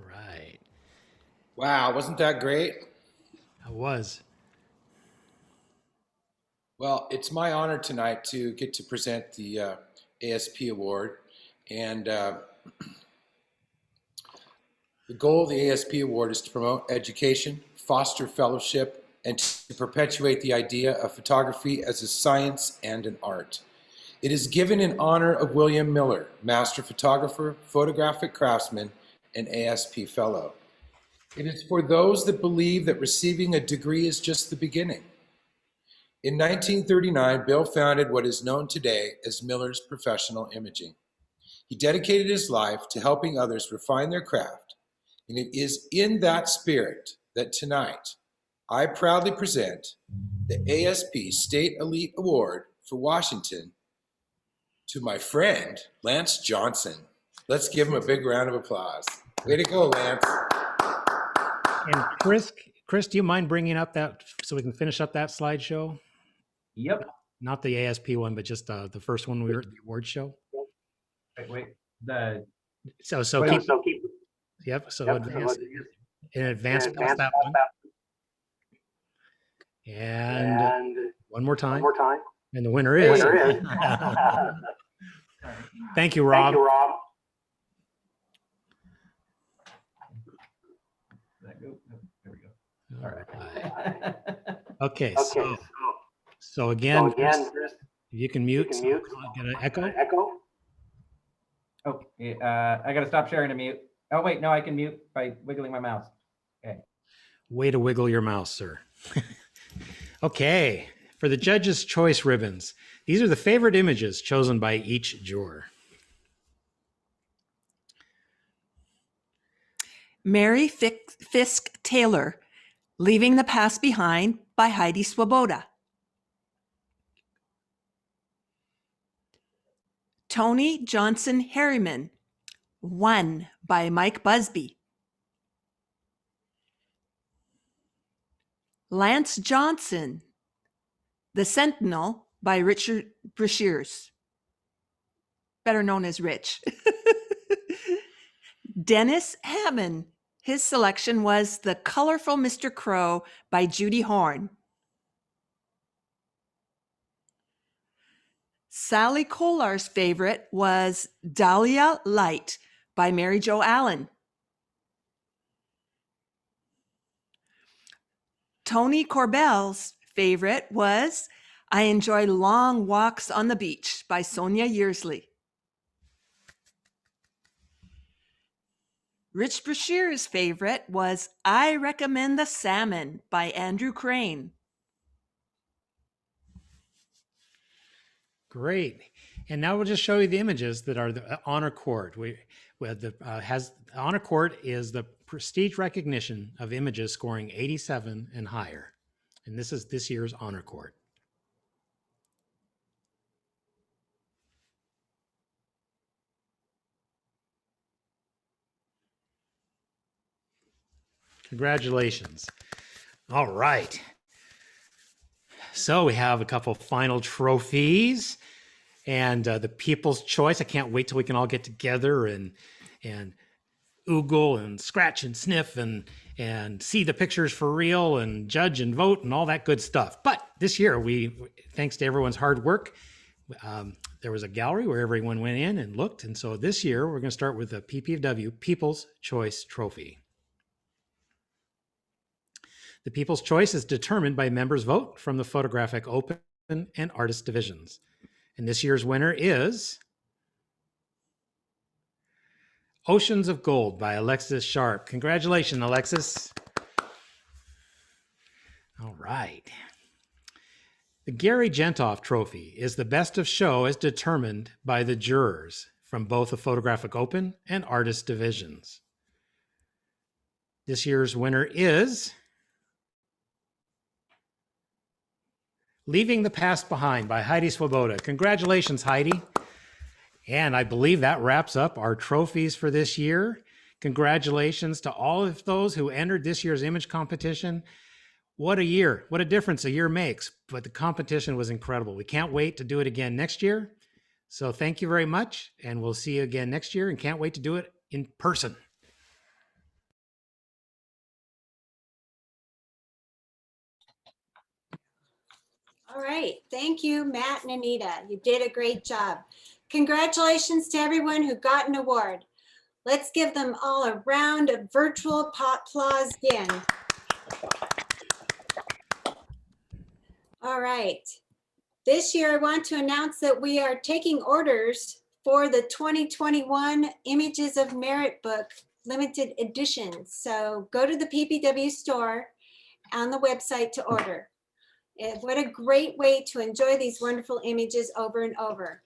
right. Wow, wasn't that great? I was. Well, it's my honor tonight to get to present the ASP Award. And the goal of the ASP Award is to promote education, foster fellowship, and to perpetuate the idea of photography as a science and an art. It is given in honor of William Miller, master photographer, photographic craftsman, and ASP Fellow. It is for those that believe that receiving a degree is just the beginning. In 1939, Bill founded what is known today as Miller's Professional Imaging. He dedicated his life to helping others refine their craft, and it is in that spirit that tonight I proudly present the ASP State Elite Award for Washington to my friend, Lance Johnson. Let's give him a big round of applause. Way to go, Lance. And Chris, do you mind bringing up that so we can finish up that slideshow? Yep. Not the ASP one, but just the first one we were at the award show. Wait. The So keep. Yep. So advance in advance past that one. And one more time. And the winner is. Thank you, Rob. There we go. All All right. right. Okay. So again, Chris, you can mute. So get an echo. Oh, I got to stop sharing to mute. Oh, wait, no, I can mute by wiggling my mouse. Okay. Way to wiggle your mouse, sir. Okay. For the judges' choice ribbons, these are the favorite images chosen by each juror. Mary Fisk Taylor, Leaving the Past Behind by Heidi Swoboda. Tony Johnson Harriman, One by Mike Busby. Lance Johnson, The Sentinel by Richard Brashears, better known as Rich. Dennis Hammond, his selection was The Colorful Mr. Crow by Judy Horn. Sally Kolar's favorite was Dahlia Light by Mary Jo Allen. Tony Corbell's favorite was I Enjoy Long Walks on the Beach by Sonia Yearsley. Rich Brashears' favorite was I Recommend the Salmon by Andrew Crane. Great. And now we'll just show you the images that are the honor cord. Honor cord is the prestige recognition of images scoring 87 and higher. And this is this year's honor cord. Congratulations. All right. So we have a couple final trophies and the People's Choice. I can't wait till we can all get together and oogle and scratch and sniff and see the pictures for real and judge and vote and all that good stuff. But this year, thanks to everyone's hard work, there was a gallery where everyone went in and looked. And so this year, we're going to start with the PPW People's Choice Trophy. The People's Choice is determined by members' vote from the Photographic Open and Artist divisions. And this year's winner is Oceans of Gold by Alexis Sharp. Congratulations, Alexis. All right. The Gary Gentoff Trophy is the best of show as determined by the jurors from both the Photographic Open and Artist divisions. This year's winner is Leaving the Past Behind by Heidi Swoboda. Congratulations, Heidi. And I believe that wraps up our trophies for this year. Congratulations to all of those who entered this year's image competition. What a year. What a difference a year makes. But the competition was incredible. We can't wait to do it again next year. So thank you very much. And we'll see you again next year and can't wait to do it in person. All right, thank you, Matt and Anita. You did a great job. Congratulations to everyone who got an award. Let's give them all a round of virtual applause again. All right. This year, I want to announce that we are taking orders for the 2021 Images of Merit book, limited edition. So go to the PPW store on the website to order. And what a great way to enjoy these wonderful images over and over.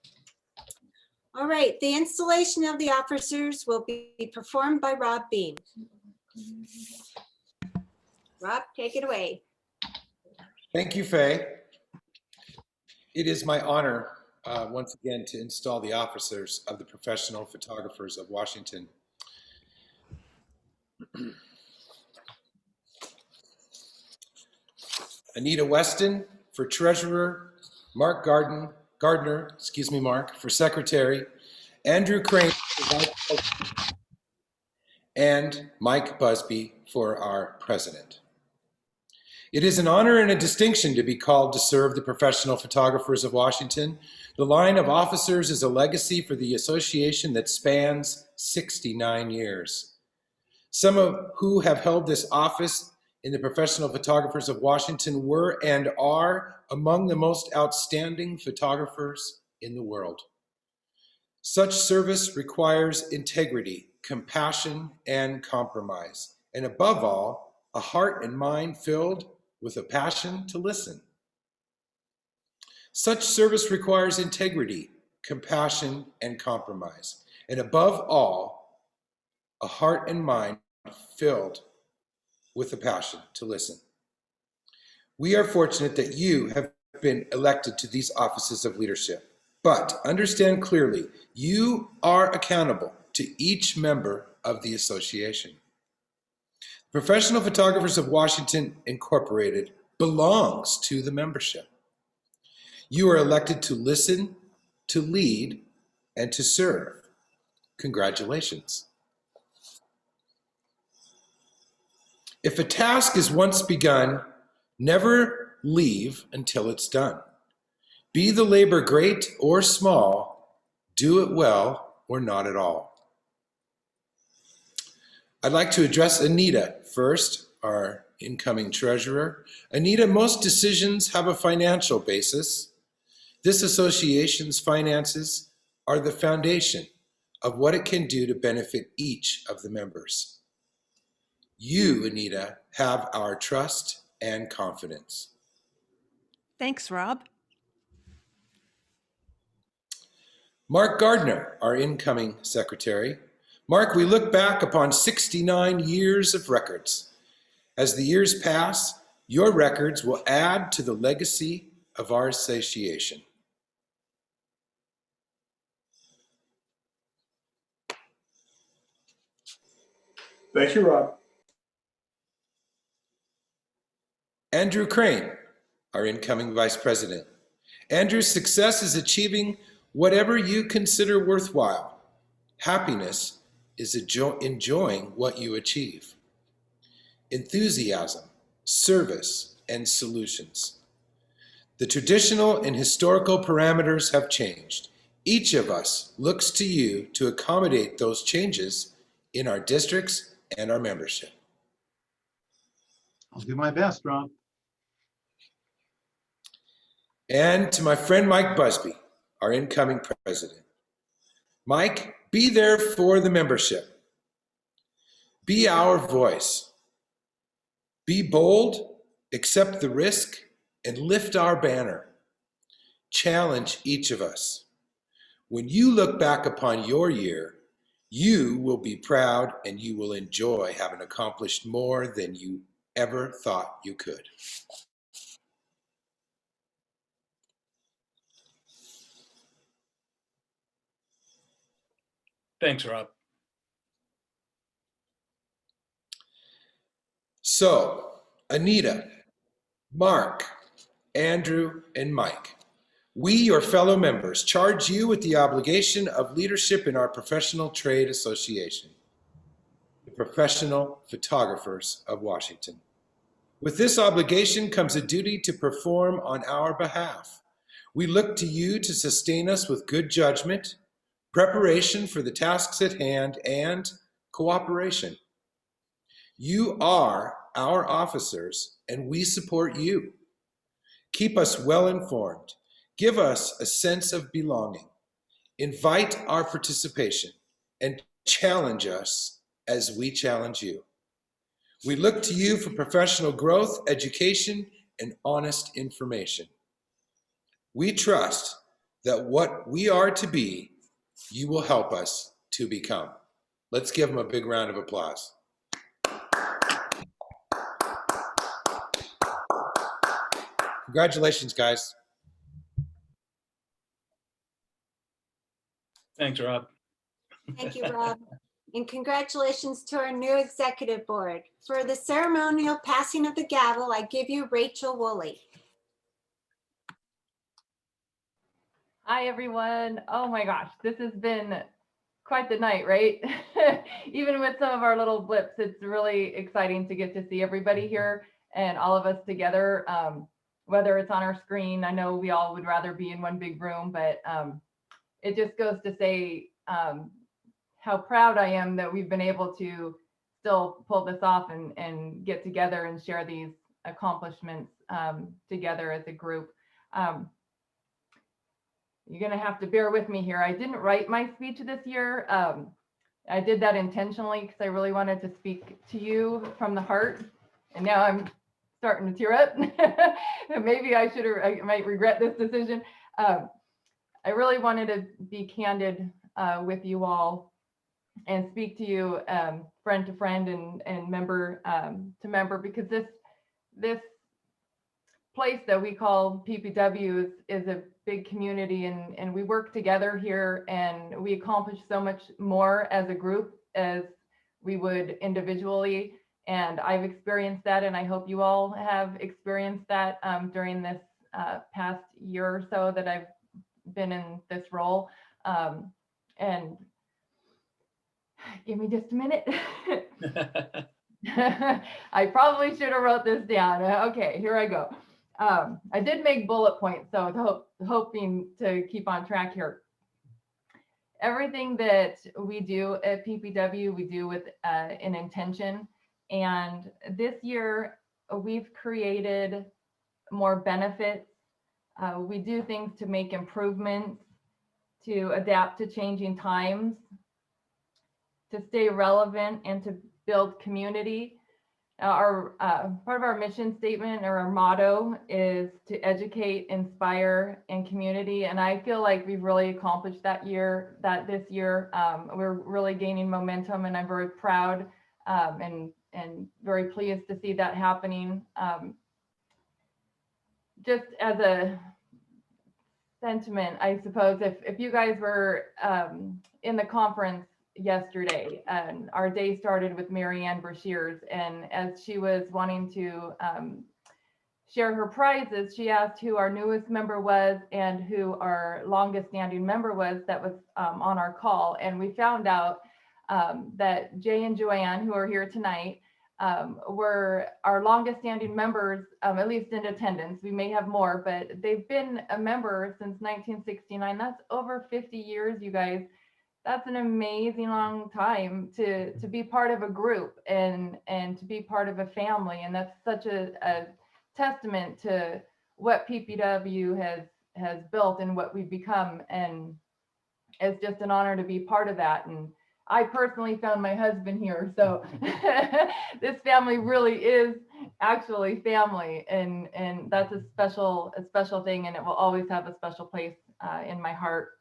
All right, the installation of the officers will be performed by Rob Beam. Rob, take it away. Thank you, Faye. It is my honor once again to install the officers of the Professional Photographers of Washington. Anita Weston for treasurer, Mark Gardner, Mark, for secretary, Andrew Crane for vice president, and Mike Busby for our president. It is an honor and a distinction to be called to serve the Professional Photographers of Washington. The line of officers is a legacy for the association that spans 69 years. Some of who have held this office in the Professional Photographers of Washington were and are among the most outstanding photographers in the world. Such service requires integrity, compassion, and compromise, and above all, a heart and mind filled with a passion to listen. Such service requires integrity, compassion, and compromise, and above all, a heart and mind filled with a passion to listen. We are fortunate that you have been elected to these offices of leadership, but understand clearly, you are accountable to each member of the association. Professional Photographers of Washington Incorporated belongs to the membership. You are elected to listen, to lead, and to serve. Congratulations. If a task is once begun, never leave until it's done. Be the labor great or small, do it well or not at all. I'd like to address Anita first, our incoming treasurer. Anita, most decisions have a financial basis. This association's finances are the foundation of what it can do to benefit each of the members. You, Anita, have our trust and confidence. Thanks, Rob. Mark Gardner, our incoming secretary. Mark, we look back upon 69 years of records. As the years pass, your records will add to the legacy of our association. Thank you, Rob. Andrew Crane, our incoming vice president. Andrew's success is achieving whatever you consider worthwhile. Happiness is enjoying what you achieve. Enthusiasm, service, and solutions. The traditional and historical parameters have changed. Each of us looks to you to accommodate those changes in our districts and our membership. I'll do my best, Rob. And to my friend Mike Busby, our incoming president. Mike, be there for the membership. Be our voice. Be bold, accept the risk, and lift our banner. Challenge each of us. When you look back upon your year, you will be proud and you will enjoy having accomplished more than you ever thought you could. Thanks, Rob. So, Anita, Mark, Andrew, and Mike, we, your fellow members, charge you with the obligation of leadership in our professional trade association, the Professional Photographers of Washington. With this obligation comes a duty to perform on our behalf. We look to you to sustain us with good judgment, preparation for the tasks at hand, and cooperation. You are our officers, and we support you. Keep us well informed. Give us a sense of belonging. Invite our participation and challenge us as we challenge you. We look to you for professional growth, education, and honest information. We trust that what we are to be, you will help us to become. Let's give them a big round of applause. Congratulations, guys. Thanks, Rob. Thank you, Rob. And congratulations to our new executive board. For the ceremonial passing of the gavel, I give you Rachel Woolley. Hi, everyone. Oh my gosh, this has been quite the night, right? Even with some of our little blips, it's really exciting to get to see everybody here and all of us together, whether it's on our screen. I know we all would rather be in one big room, but it just goes to say how proud I am that we've been able to still pull this off and get together and share these accomplishments together as a group. You're going to have to bear with me here. I didn't write my speech this year. I did that intentionally because I really wanted to speak to you from the heart. And now I'm starting to tear up. Maybe I might regret this decision. I really wanted to be candid with you all and speak to you friend to friend and member to member, because this place that we call PPW is a big community, and we work together here, and we accomplish so much more as a group as we would individually. And I've experienced that, and I hope you all have experienced that during this past year or so that I've been in this role. And give me just a minute. I probably should have wrote this down. Okay, here I go. I did make bullet points, so hoping to keep on track here. Everything that we do at PPW, we do with an intention. And this year, we've created more benefits. We do things to make improvements, to adapt to changing times, to stay relevant, and to build community. Our part of our mission statement, or our motto, is to educate, inspire, and community. And I feel like we've really accomplished that this year. We're really gaining momentum, and I'm very proud and very pleased to see that happening. Just as a sentiment, I suppose, if you guys were in the conference yesterday, and our day started with Marianne Brashears, and as she was wanting to share her prizes, she asked who our newest member was and who our longest standing member was that was on our call. And we found out that Jay and Joanne, who are here tonight, were our longest standing members, at least in attendance. We may have more, but they've been a member since 1969. That's over 50 years, you guys. That's an amazing long time to be part of a group and to be part of a family. And that's such a testament to what PPW has built and what we've become. And it's just an honor to be part of that. And I personally found my husband here. So this family really is actually family. And that's a special thing. And it will always have a special place in my heart.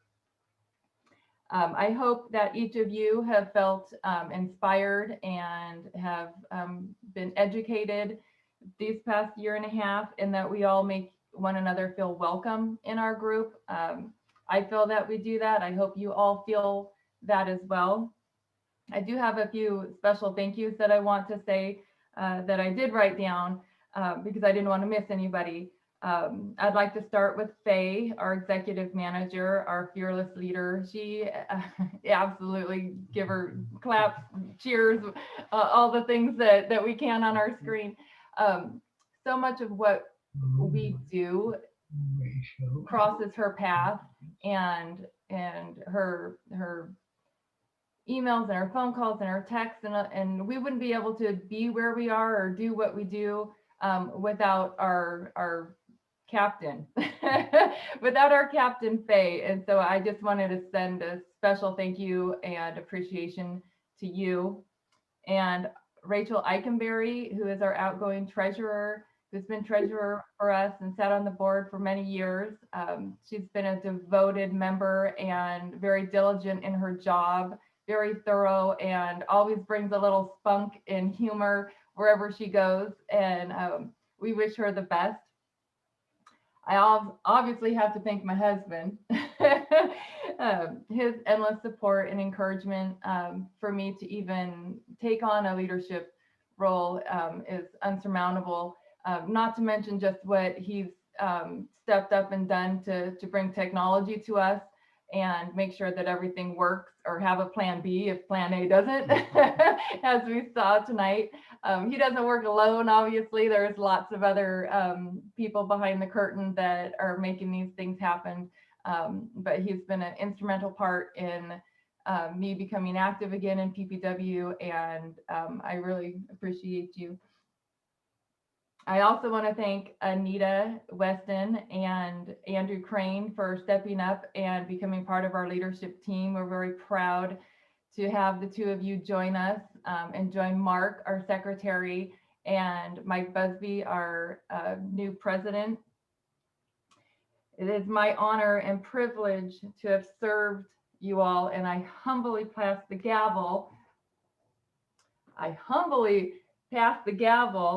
I hope that each of you have felt inspired and have been educated these past year and a half, and that we all make one another feel welcome in our group. I feel that we do that. I hope you all feel that as well. I do have a few special thank yous that I want to say that I did write down because I didn't want to miss anybody. I'd like to start with Faye, our executive manager, our fearless leader. She absolutely, give her claps, cheers, all the things that we can on our screen. so much of what we do crosses her path, and her emails and her phone calls and her texts, and we wouldn't be able to be where we are or do what we do without our captain, without our captain Faye. And so I just wanted to send a special thank you and appreciation to you and Rachel Eikenberry, who is our outgoing treasurer, who's been treasurer for us and sat on the board for many years. She's been a devoted member and very diligent in her job, very thorough, and always brings a little spunk and humor wherever she goes. And we wish her the best. I obviously have to thank my husband. His endless support and encouragement for me to even take on a leadership role is unsurmountable. Not to mention just what he's stepped up and done to bring technology to us and make sure that everything works, or have a plan B if plan A doesn't, as we saw tonight. He doesn't work alone, obviously. There's lots of other people behind the curtain that are making these things happen. But he's been an instrumental part in me becoming active again in PPW, and I really appreciate you. I also want to thank Anita Weston and Andrew Crane for stepping up and becoming part of our leadership team. We're very proud to have the two of you join us and join Mark, our secretary, and Mike Busby, our new president. It is my honor and privilege to have served you all, and I humbly pass the gavel.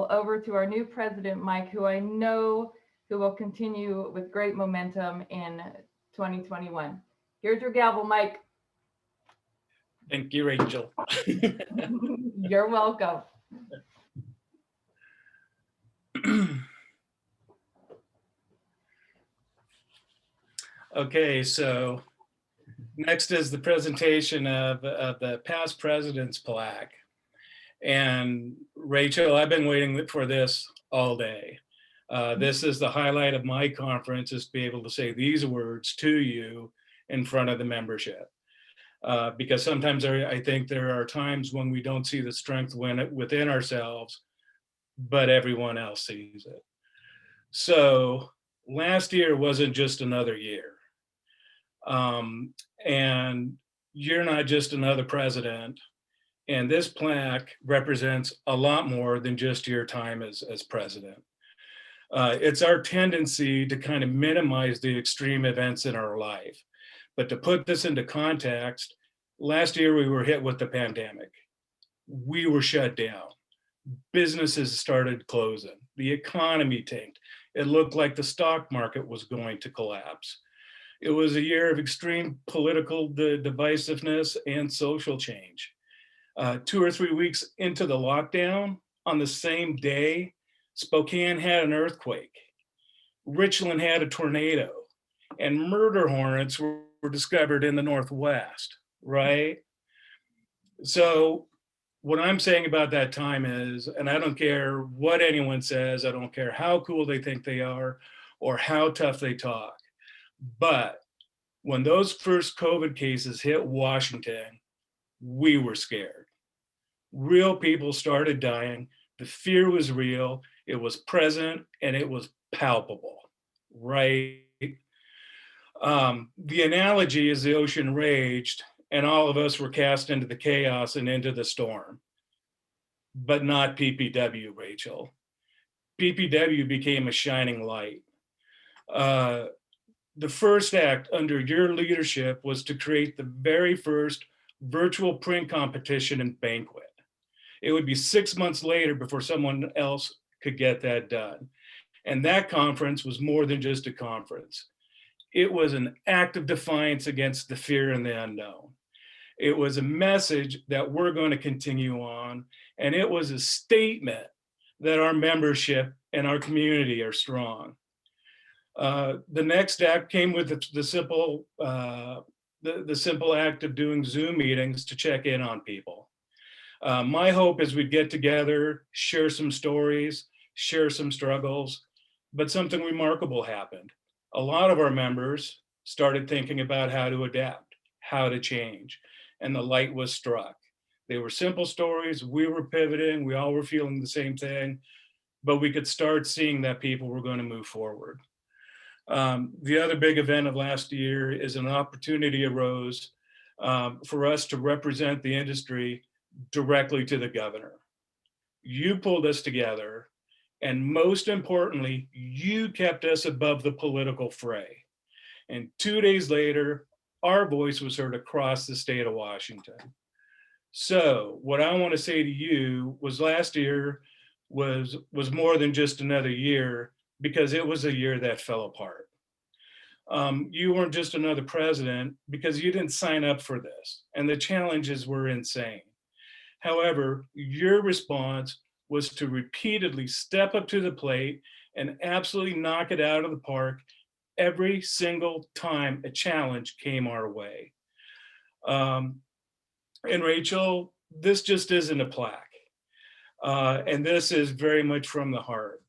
Over to our new president, Mike, who I know who will continue with great momentum in 2021. Here's your gavel, Mike. Thank you, Rachel. You're welcome. Okay, so next is the presentation of the past president's plaque. And Rachel, I've been waiting for this all day. This is the highlight of my conference, is to be able to say these words to you in front of the membership. Because sometimes I think there are times when we don't see the strength within ourselves, but everyone else sees it. So last year wasn't just another year. And you're not just another president. And this plaque represents a lot more than just your time as president. It's our tendency to kind of minimize the extreme events in our life. But to put this into context, last year we were hit with the pandemic. We were shut down. Businesses started closing. The economy tanked. It looked like the stock market was going to collapse. It was a year of extreme political divisiveness and social change. 2 or 3 weeks into the lockdown, on the same day, Spokane had an earthquake. Richland had a tornado, and murder hornets were discovered in the Northwest, right? So what I'm saying about that time is, and I don't care what anyone says, I don't care how cool they think they are or how tough they talk, but when those first COVID cases hit Washington, we were scared. Real people started dying. The fear was real. It was present and it was palpable, right? The analogy is the ocean raged and all of us were cast into the chaos and into the storm, but not PPW, Rachel. PPW became a shining light. The first act under your leadership was to create the very first virtual print competition in Banquet. It would be 6 months later before someone else could get that done. And that conference was more than just a conference. It was an act of defiance against the fear and the unknown. It was a message that we're going to continue on. And it was a statement that our membership and our community are strong. The next act came with the simple act of doing Zoom meetings to check in on people. My hope is we'd get together, share some stories, share some struggles, but something remarkable happened. A lot of our members started thinking about how to adapt, how to change, and the light was struck. They were simple stories. We were pivoting. We all were feeling the same thing, but we could start seeing that people were going to move forward. The other big event of last year is an opportunity arose for us to represent the industry directly to the governor. You pulled us together, and most importantly, you kept us above the political fray. And 2 days later, our voice was heard across the state of Washington. So what I want to say to you was last year was more than just another year, because it was a year that fell apart. You weren't just another president because you didn't sign up for this, and the challenges were insane. However, your response was to repeatedly step up to the plate and absolutely knock it out of the park every single time a challenge came our way. And Rachel, this just isn't a plaque. And this is very much from the heart.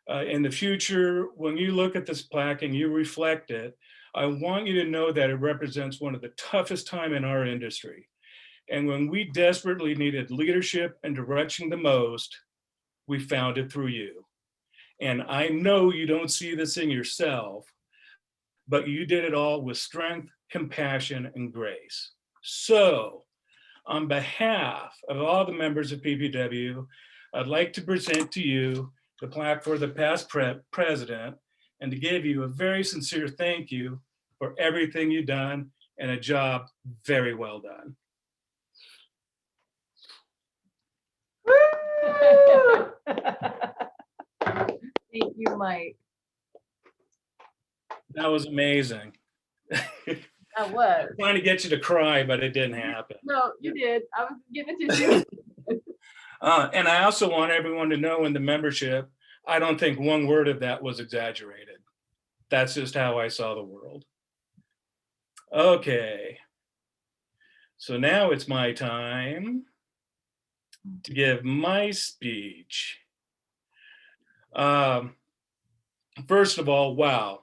In the future, when you look at this plaque and you reflect it, I want you to know that it represents one of the toughest time in our industry. And when we desperately needed leadership and direction the most, we found it through you. And I know you don't see this in yourself, but you did it all with strength, compassion, and grace. So, on behalf of all the members of PPW, I'd like to present to you the plaque for the past president and to give you a very sincere thank you for everything you've done and a job very well done. Thank you, Mike. That was amazing. That was. Trying to get you to cry, but it didn't happen. No, you did. I was giving it to you. And I also want everyone to know in the membership, I don't think one word of that was exaggerated. That's just how I saw the world. Okay. So now it's my time to give my speech. First of all, wow.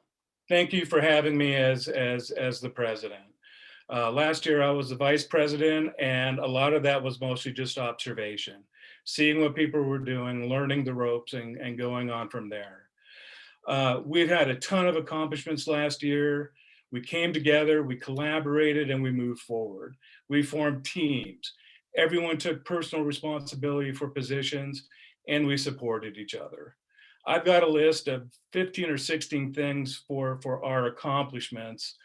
Thank you for having me as the president. Last year I was the vice president, and a lot of that was mostly just observation, seeing what people were doing, learning the ropes, and going on from there. We've had a ton of accomplishments last year. We came together, we collaborated, and we moved forward. We formed teams. Everyone took personal responsibility for positions, and we supported each other. I've got a list of 15 or 16 things for our accomplishments.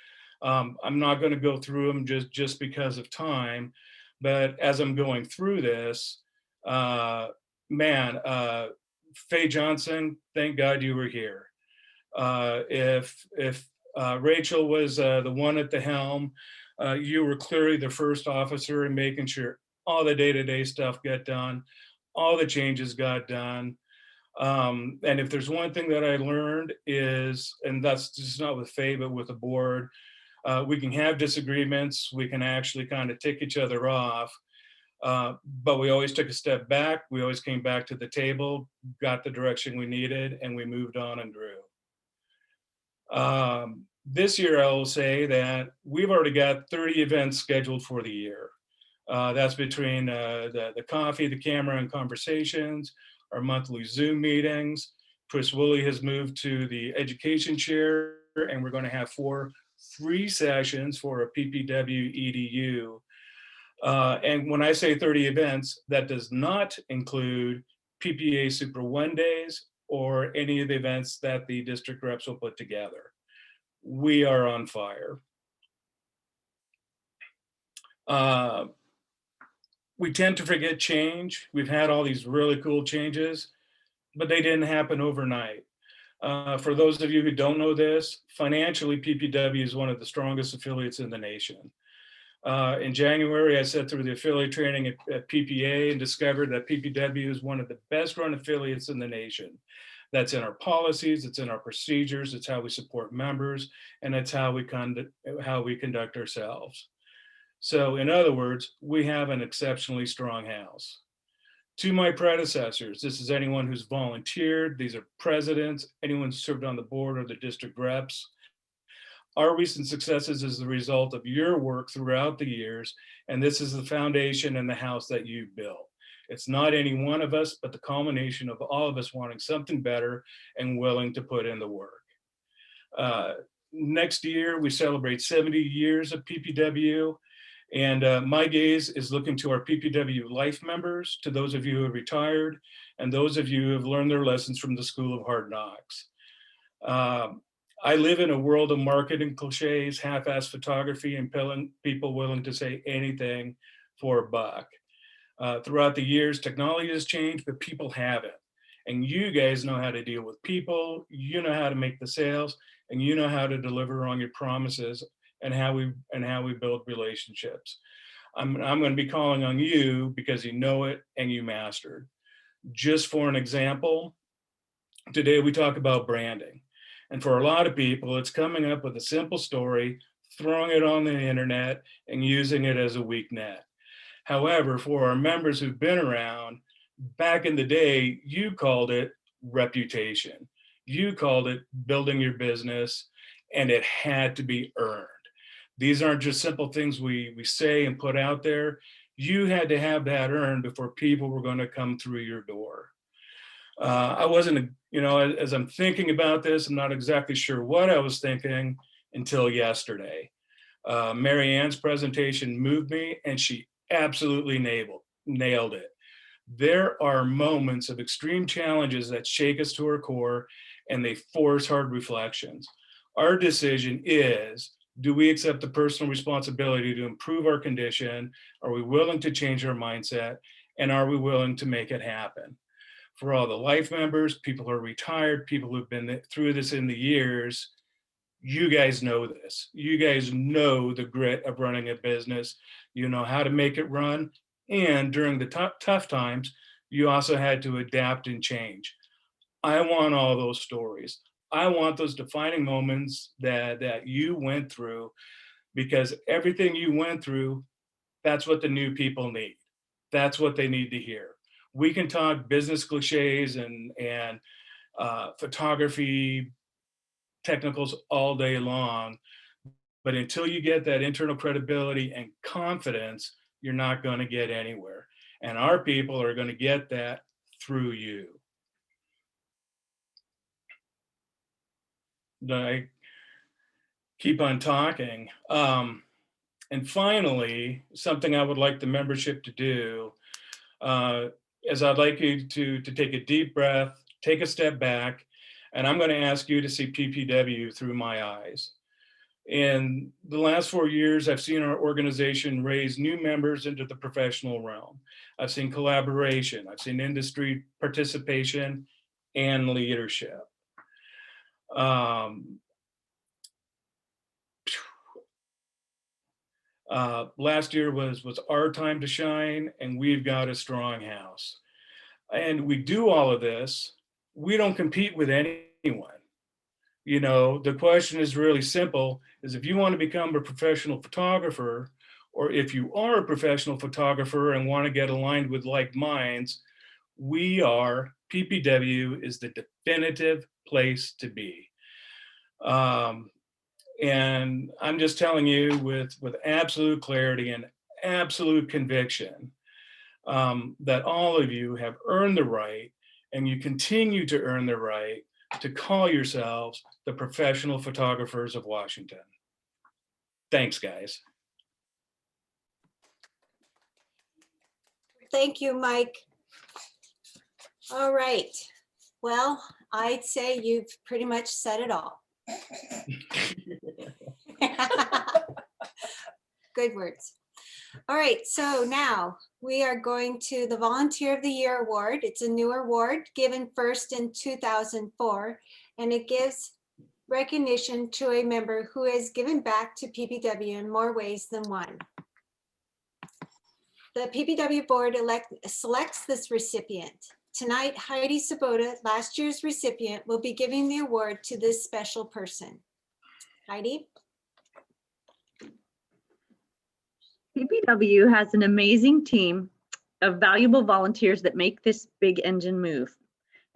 I'm not going to go through them just because of time, but as I'm going through this, Faye Johnson, thank God you were here. If Rachel was the one at the helm, you were clearly the first officer in making sure all the day-to-day stuff got done, all the changes got done. And if there's one thing that I learned is, and that's just not with Faye, but with the board, we can have disagreements, we can actually kind of tick each other off, but we always took a step back, we always came back to the table, got the direction we needed, and we moved on and grew. This year I will say that we've already got 30 events scheduled for the year. That's between the coffee, the camera, and conversations, our monthly Zoom meetings. Chris Woolley has moved to the education chair, and we're going to have 4 free sessions for a PPW EDU. And when I say 30 events, that does not include PPA Super One Days or any of the events that the district reps will put together. We are on fire. We tend to forget change. We've had all these really cool changes, but they didn't happen overnight. For those of you who don't know this, financially, PPW is one of the strongest affiliates in the nation. In January, I sat through the affiliate training at PPA and discovered that PPW is one of the best run affiliates in the nation. That's in our policies, it's in our procedures, it's how we support members, and it's how we conduct ourselves. So in other words, we have an exceptionally strong house. To my predecessors, this is anyone who's volunteered. These are presidents, anyone who served on the board or the district reps. Our recent successes is the result of your work throughout the years, and this is the foundation and the house that you built. It's not any one of us, but the culmination of all of us wanting something better and willing to put in the work. Next year, we celebrate 70 years of PPW, and my gaze is looking to our PPW life members, to those of you who have retired, and those of you who have learned their lessons from the School of Hard Knocks. I live in a world of marketing cliches, half-assed photography, and people willing to say anything for a buck. Throughout the years, technology has changed, but people haven't. And you guys know how to deal with people, you know how to make the sales, and you know how to deliver on your promises and how we build relationships. I'm going to be calling on you because you know it and you mastered. Just for an example, today we talk about branding. And for a lot of people, it's coming up with a simple story, throwing it on the internet and using it as a weak net. However, for our members who've been around, back in the day, you called it reputation. You called it building your business, and it had to be earned. These aren't just simple things we say and put out there. You had to have that earned before people were going to come through your door. I wasn't, as I'm thinking about this, I'm not exactly sure what I was thinking until yesterday. Mary Ann's presentation moved me, and she absolutely nailed it. There are moments of extreme challenges that shake us to our core, and they force hard reflections. Our decision is, do we accept the personal responsibility to improve our condition? Are we willing to change our mindset? And are we willing to make it happen? For all the life members, people who are retired, people who've been through this in the years, you guys know this. You guys know the grit of running a business. You know how to make it run. And during the tough times, you also had to adapt and change. I want all those stories. I want those defining moments that you went through, because everything you went through, that's what the new people need. That's what they need to hear. We can talk business cliches and photography technicals all day long, but until you get that internal credibility and confidence, you're not going to get anywhere. And our people are going to get that through you. I keep on talking. And finally, something I would like the membership to do is I'd like you to take a deep breath, take a step back, and I'm going to ask you to see PPW through my eyes. In the last 4 years, I've seen our organization raise new members into the professional realm. I've seen collaboration, I've seen industry participation and leadership. Last year was our time to shine, and we've got a strong house. And we do all of this. We don't compete with anyone. The question is really simple, is if you want to become a professional photographer, or if you are a professional photographer and want to get aligned with like minds, PPW is the definitive place to be. And I'm just telling you with absolute clarity and absolute conviction that all of you have earned the right, and you continue to earn the right, to call yourselves the professional photographers of Washington. Thanks, guys. Thank you, Mike. All right. Well, I'd say you've pretty much said it all. Good words. All right, so now we are going to the Volunteer of the Year Award. It's a new award given first in 2004, and it gives recognition to a member who has given back to PPW in more ways than one. The PPW board selects this recipient. Tonight, Heidi Sabota, last year's recipient, will be giving the award to this special person. Heidi? PPW has an amazing team of valuable volunteers that make this big engine move.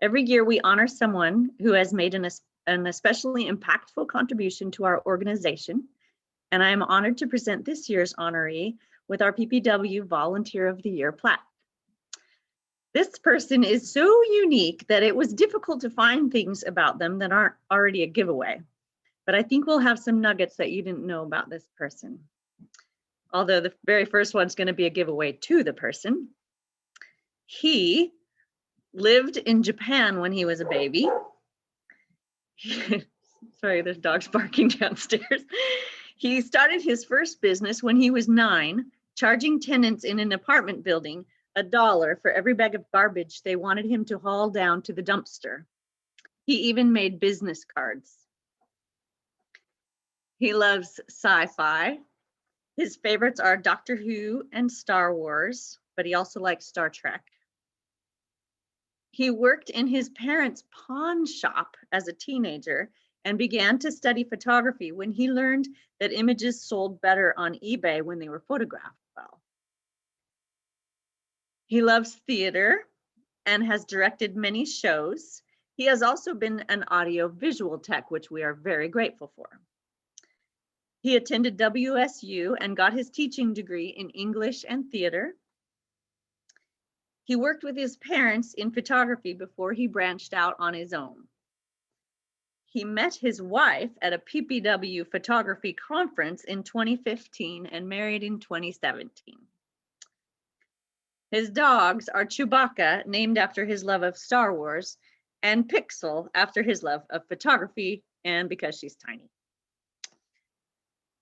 Every year we honor someone who has made an especially impactful contribution to our organization, and I am honored to present this year's honoree with our PPW Volunteer of the Year plaque. This person is so unique that it was difficult to find things about them that aren't already a giveaway, but I think we'll have some nuggets that you didn't know about this person. Although the very first one's going to be a giveaway to the person. He lived in Japan when he was a baby. Sorry, there's dogs barking downstairs. He started his first business when he was 9, charging tenants in an apartment building $1 for every bag of garbage they wanted him to haul down to the dumpster. He even made business cards. He loves sci-fi. His favorites are Doctor Who and Star Wars, but he also likes Star Trek. He worked in his parents' pawn shop as a teenager and began to study photography when he learned that images sold better on eBay when they were photographed well. He loves theater and has directed many shows. He has also been an audio visual tech, which we are very grateful for. He attended WSU and got his teaching degree in English and theater. He worked with his parents in photography before he branched out on his own. He met his wife at a PPW photography conference in 2015 and married in 2017. His dogs are Chewbacca, named after his love of Star Wars, and Pixel, after his love of photography and because she's tiny.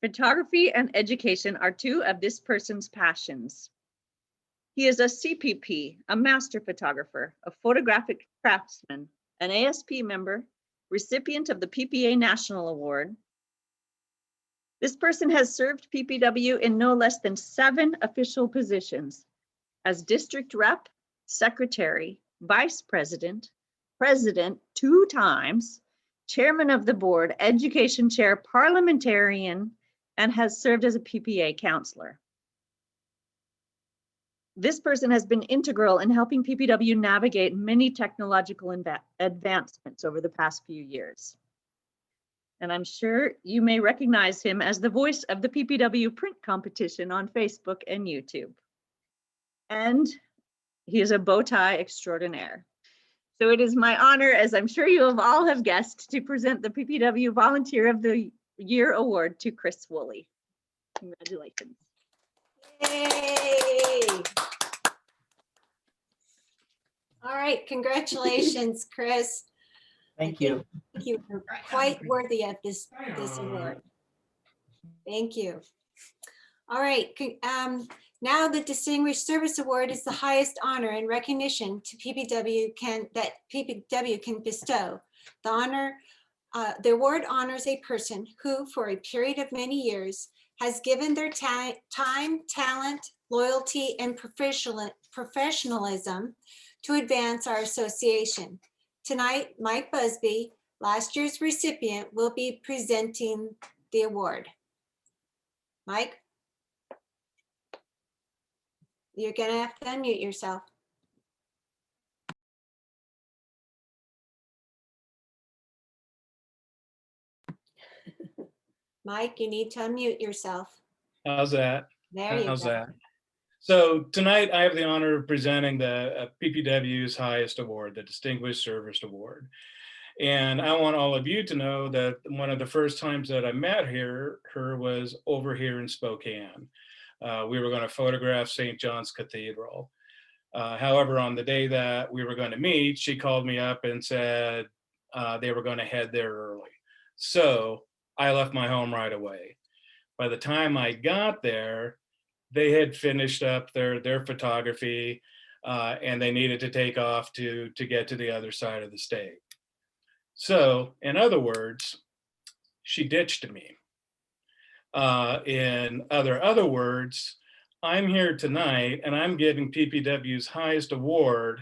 Photography and education are two of this person's passions. He is a CPP, a master photographer, a photographic craftsman, an ASP member, recipient of the PPA National Award. This person has served PPW in no less than 7 official positions as district rep, secretary, vice president, president 2 times, chairman of the board, education chair, parliamentarian, and has served as a PPA counselor. This person has been integral in helping PPW navigate many technological advancements over the past few years. And I'm sure you may recognize him as the voice of the PPW print competition on Facebook and YouTube. And he is a bow tie extraordinaire. So it is my honor, as I'm sure you all have guessed, to present the PPW Volunteer of the Year Award to Chris Woolley. Congratulations. Yay! All right, congratulations, Chris. Thank you. I think you are quite worthy of this award. Thank you. All right, now the Distinguished Service Award is the highest honor and recognition to that PPW can bestow. The award honors a person who, for a period of many years, has given their time, talent, loyalty, and professionalism to advance our association. Tonight, Mike Busby, last year's recipient, will be presenting the award. Mike? You're gonna have to unmute yourself. Mike, you need to unmute yourself. How's that? There you How's go. that? So tonight I have the honor of presenting the PPW's highest award, the Distinguished Service Award. And I want all of you to know that one of the first times that I met her was over here in Spokane. We were going to photograph St. John's Cathedral. However, on the day that we were going to meet, she called me up and said they were going to head there early. So I left my home right away. By the time I got there, they had finished up their photography and they needed to take off to get to the other side of the state. So in other words, she ditched me. In other words, I'm here tonight and I'm giving PPW's highest award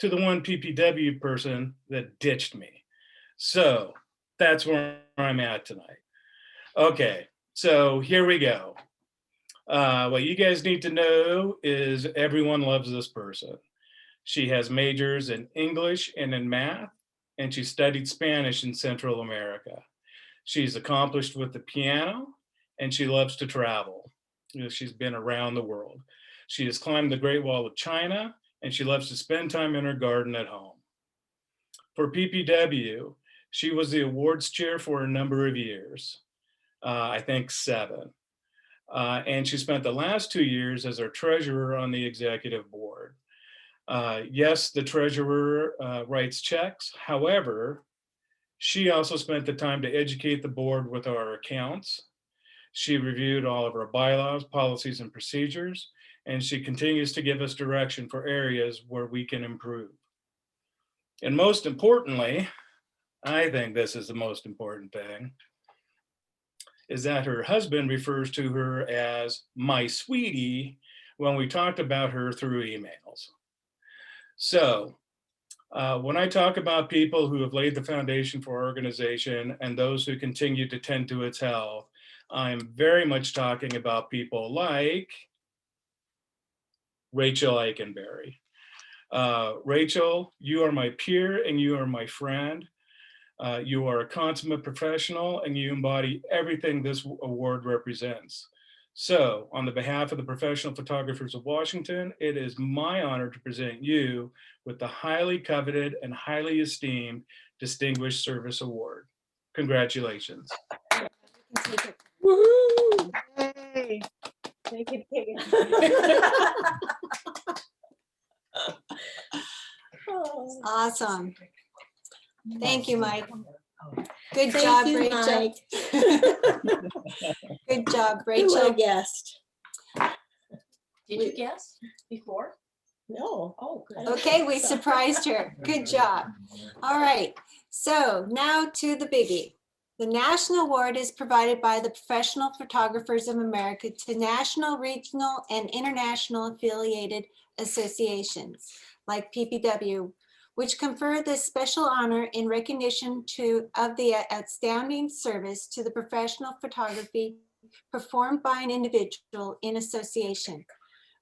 to the one PPW person that ditched me. So that's where I'm at tonight. Okay, so here we go. What you guys need to know is everyone loves this person. She has majors in English and in math, and she studied Spanish in Central America. She's accomplished with the piano, and she loves to travel. She's been around the world. She has climbed the Great Wall of China, and she loves to spend time in her garden at home. For PPW, she was the awards chair for a number of years, I think 7. And she spent the last 2 years as our treasurer on the executive board. Yes, the treasurer writes checks. However, she also spent the time to educate the board with our accounts. She reviewed all of our bylaws, policies, and procedures, and she continues to give us direction for areas where we can improve. And most importantly, I think this is the most important thing, is that her husband refers to her as my sweetie when we talked about her through emails. So when I talk about people who have laid the foundation for our organization and those who continue to tend to its health, I'm very much talking about people like Rachel Eikenberry. Rachel, you are my peer and you are my friend. You are a consummate professional and you embody everything this award represents. So on the behalf of the Professional Photographers of Washington, it is my honor to present you with the highly coveted and highly esteemed Distinguished Service Award. Congratulations. Woohoo! Yay. Take it, take it. Awesome. Thank you, Mike. Good job, Rachel. Good job, Who Rachel. guessed? Did you guess before? No. Oh, good. Okay, we surprised her. Good job. All right, so now to the biggie. The national award is provided by the Professional Photographers of America to national, regional, and international affiliated associations like PPW, which confer this special honor in recognition of the outstanding service to the professional photography performed by an individual in association.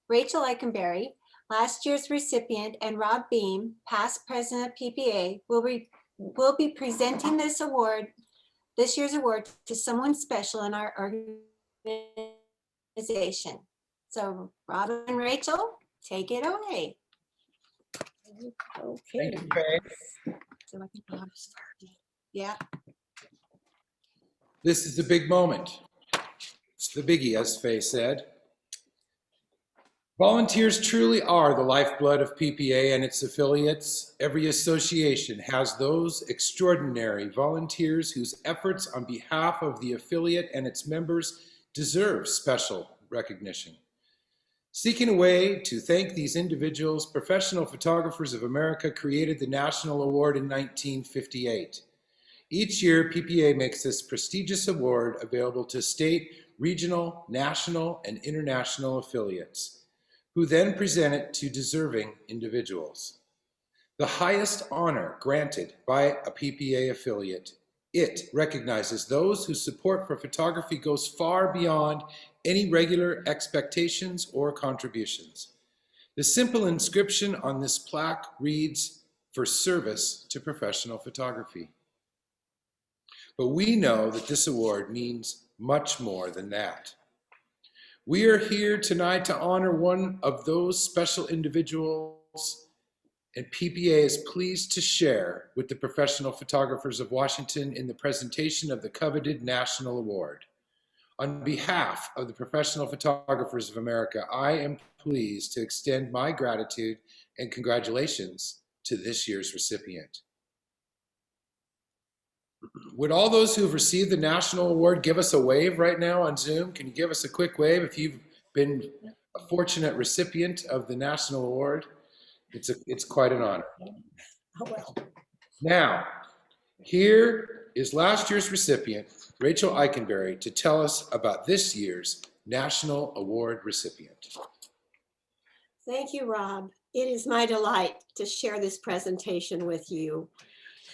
Rachel Eikenberry, last year's recipient, and Rob Beam, past president of PPA, will be presenting this year's award to someone special in our organization. So Rob and Rachel, take it away. Okay. Thank you, Faye. So I think Rob started. Yeah. This is the big moment. It's the biggie, as Faye said. Volunteers truly are the lifeblood of PPA and its affiliates. Every association has those extraordinary volunteers whose efforts on behalf of the affiliate and its members deserve special recognition. Seeking a way to thank these individuals, Professional Photographers of America created the National Award in 1958. Each year, PPA makes this prestigious award available to state, regional, national, and international affiliates, who then present it to deserving individuals. The highest honor granted by a PPA affiliate, it recognizes those whose support for photography goes far beyond any regular expectations or contributions. The simple inscription on this plaque reads, "For service to professional photography." But we know that this award means much more than that. We are here tonight to honor one of those special individuals, and PPA is pleased to share with the Professional Photographers of Washington in the presentation of the coveted National Award. On behalf of the Professional Photographers of America, I am pleased to extend my gratitude and congratulations to this year's recipient. Would all those who've received the National Award give us a wave right now on Zoom? Can you give us a quick wave if you've been a fortunate recipient of the National Award? It's quite an honor. Oh, well. Now, here is last year's recipient, Rachel Eikenberry, to tell us about this year's National Award recipient. Thank you, Rob. It is my delight to share this presentation with you.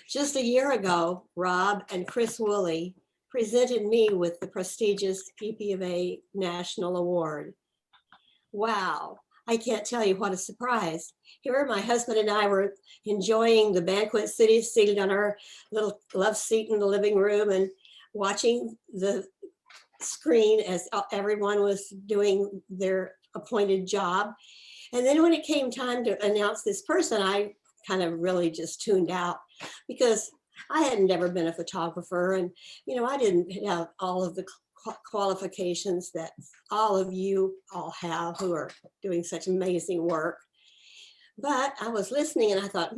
Just a year ago, Rob and Chris Woolley presented me with the prestigious PPA National Award. Wow, I can't tell you what a surprise. Here my husband and I were enjoying the Banquet City, seated on our little love seat in the living room and watching the screen as everyone was doing their appointed job. And then when it came time to announce this person, I kind of really just tuned out because I had never been a photographer, and I didn't have all of the qualifications that all of you all have who are doing such amazing work. But I was listening and I thought,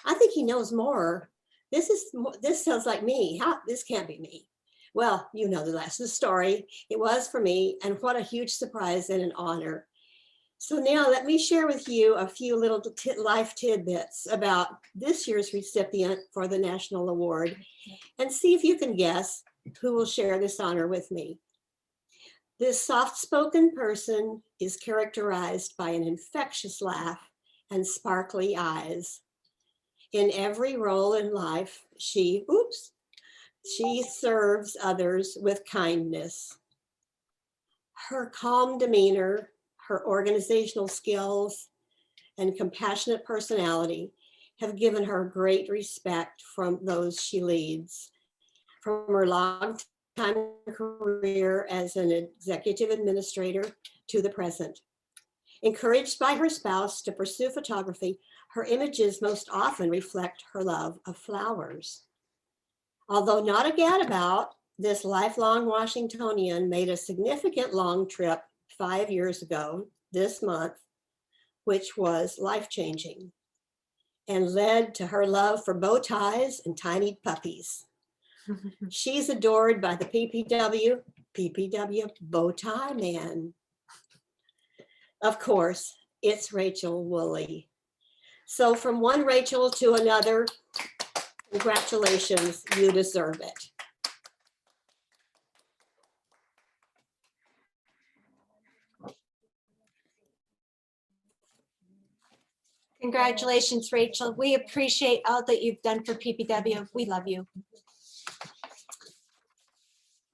I think he knows more. This sounds like me. This can't be me. Well, you know the rest of the story. It was for me, and what a huge surprise and an honor. So now let me share with you a few little life tidbits about this year's recipient for the National Award, and see if you can guess who will share this honor with me. This soft-spoken person is characterized by an infectious laugh and sparkly eyes. In every role in life, she serves others with kindness. Her calm demeanor, her organizational skills, and compassionate personality have given her great respect from those she leads. From her long-time career as an executive administrator to the present. Encouraged by her spouse to pursue photography, her images most often reflect her love of flowers. Although not a gadabout, this lifelong Washingtonian made a significant long trip 5 years ago this month, which was life-changing and led to her love for bow ties and tiny puppies. She's adored by the PPW bow tie man. Of course, it's Rachel Woolley. So from one Rachel to another, congratulations, you deserve it. Congratulations, Rachel. We appreciate all that you've done for PPW. We love you.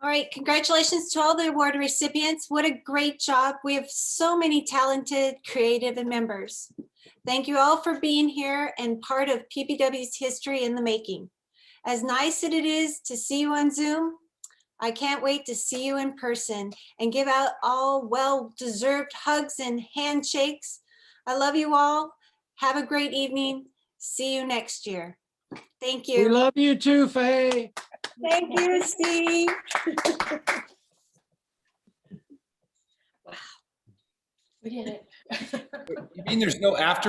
All right, congratulations to all the award recipients. What a great job. We have so many talented, creative members. Thank you all for being here and part of PPW's history in the making. As nice as it is to see you on Zoom, I can't wait to see you in person and give out all well-deserved hugs and handshakes. I love you all. Have a great evening. See you next year. Thank you. We love you too, Faye. Thank you, Steve. We did it. You mean there's no after?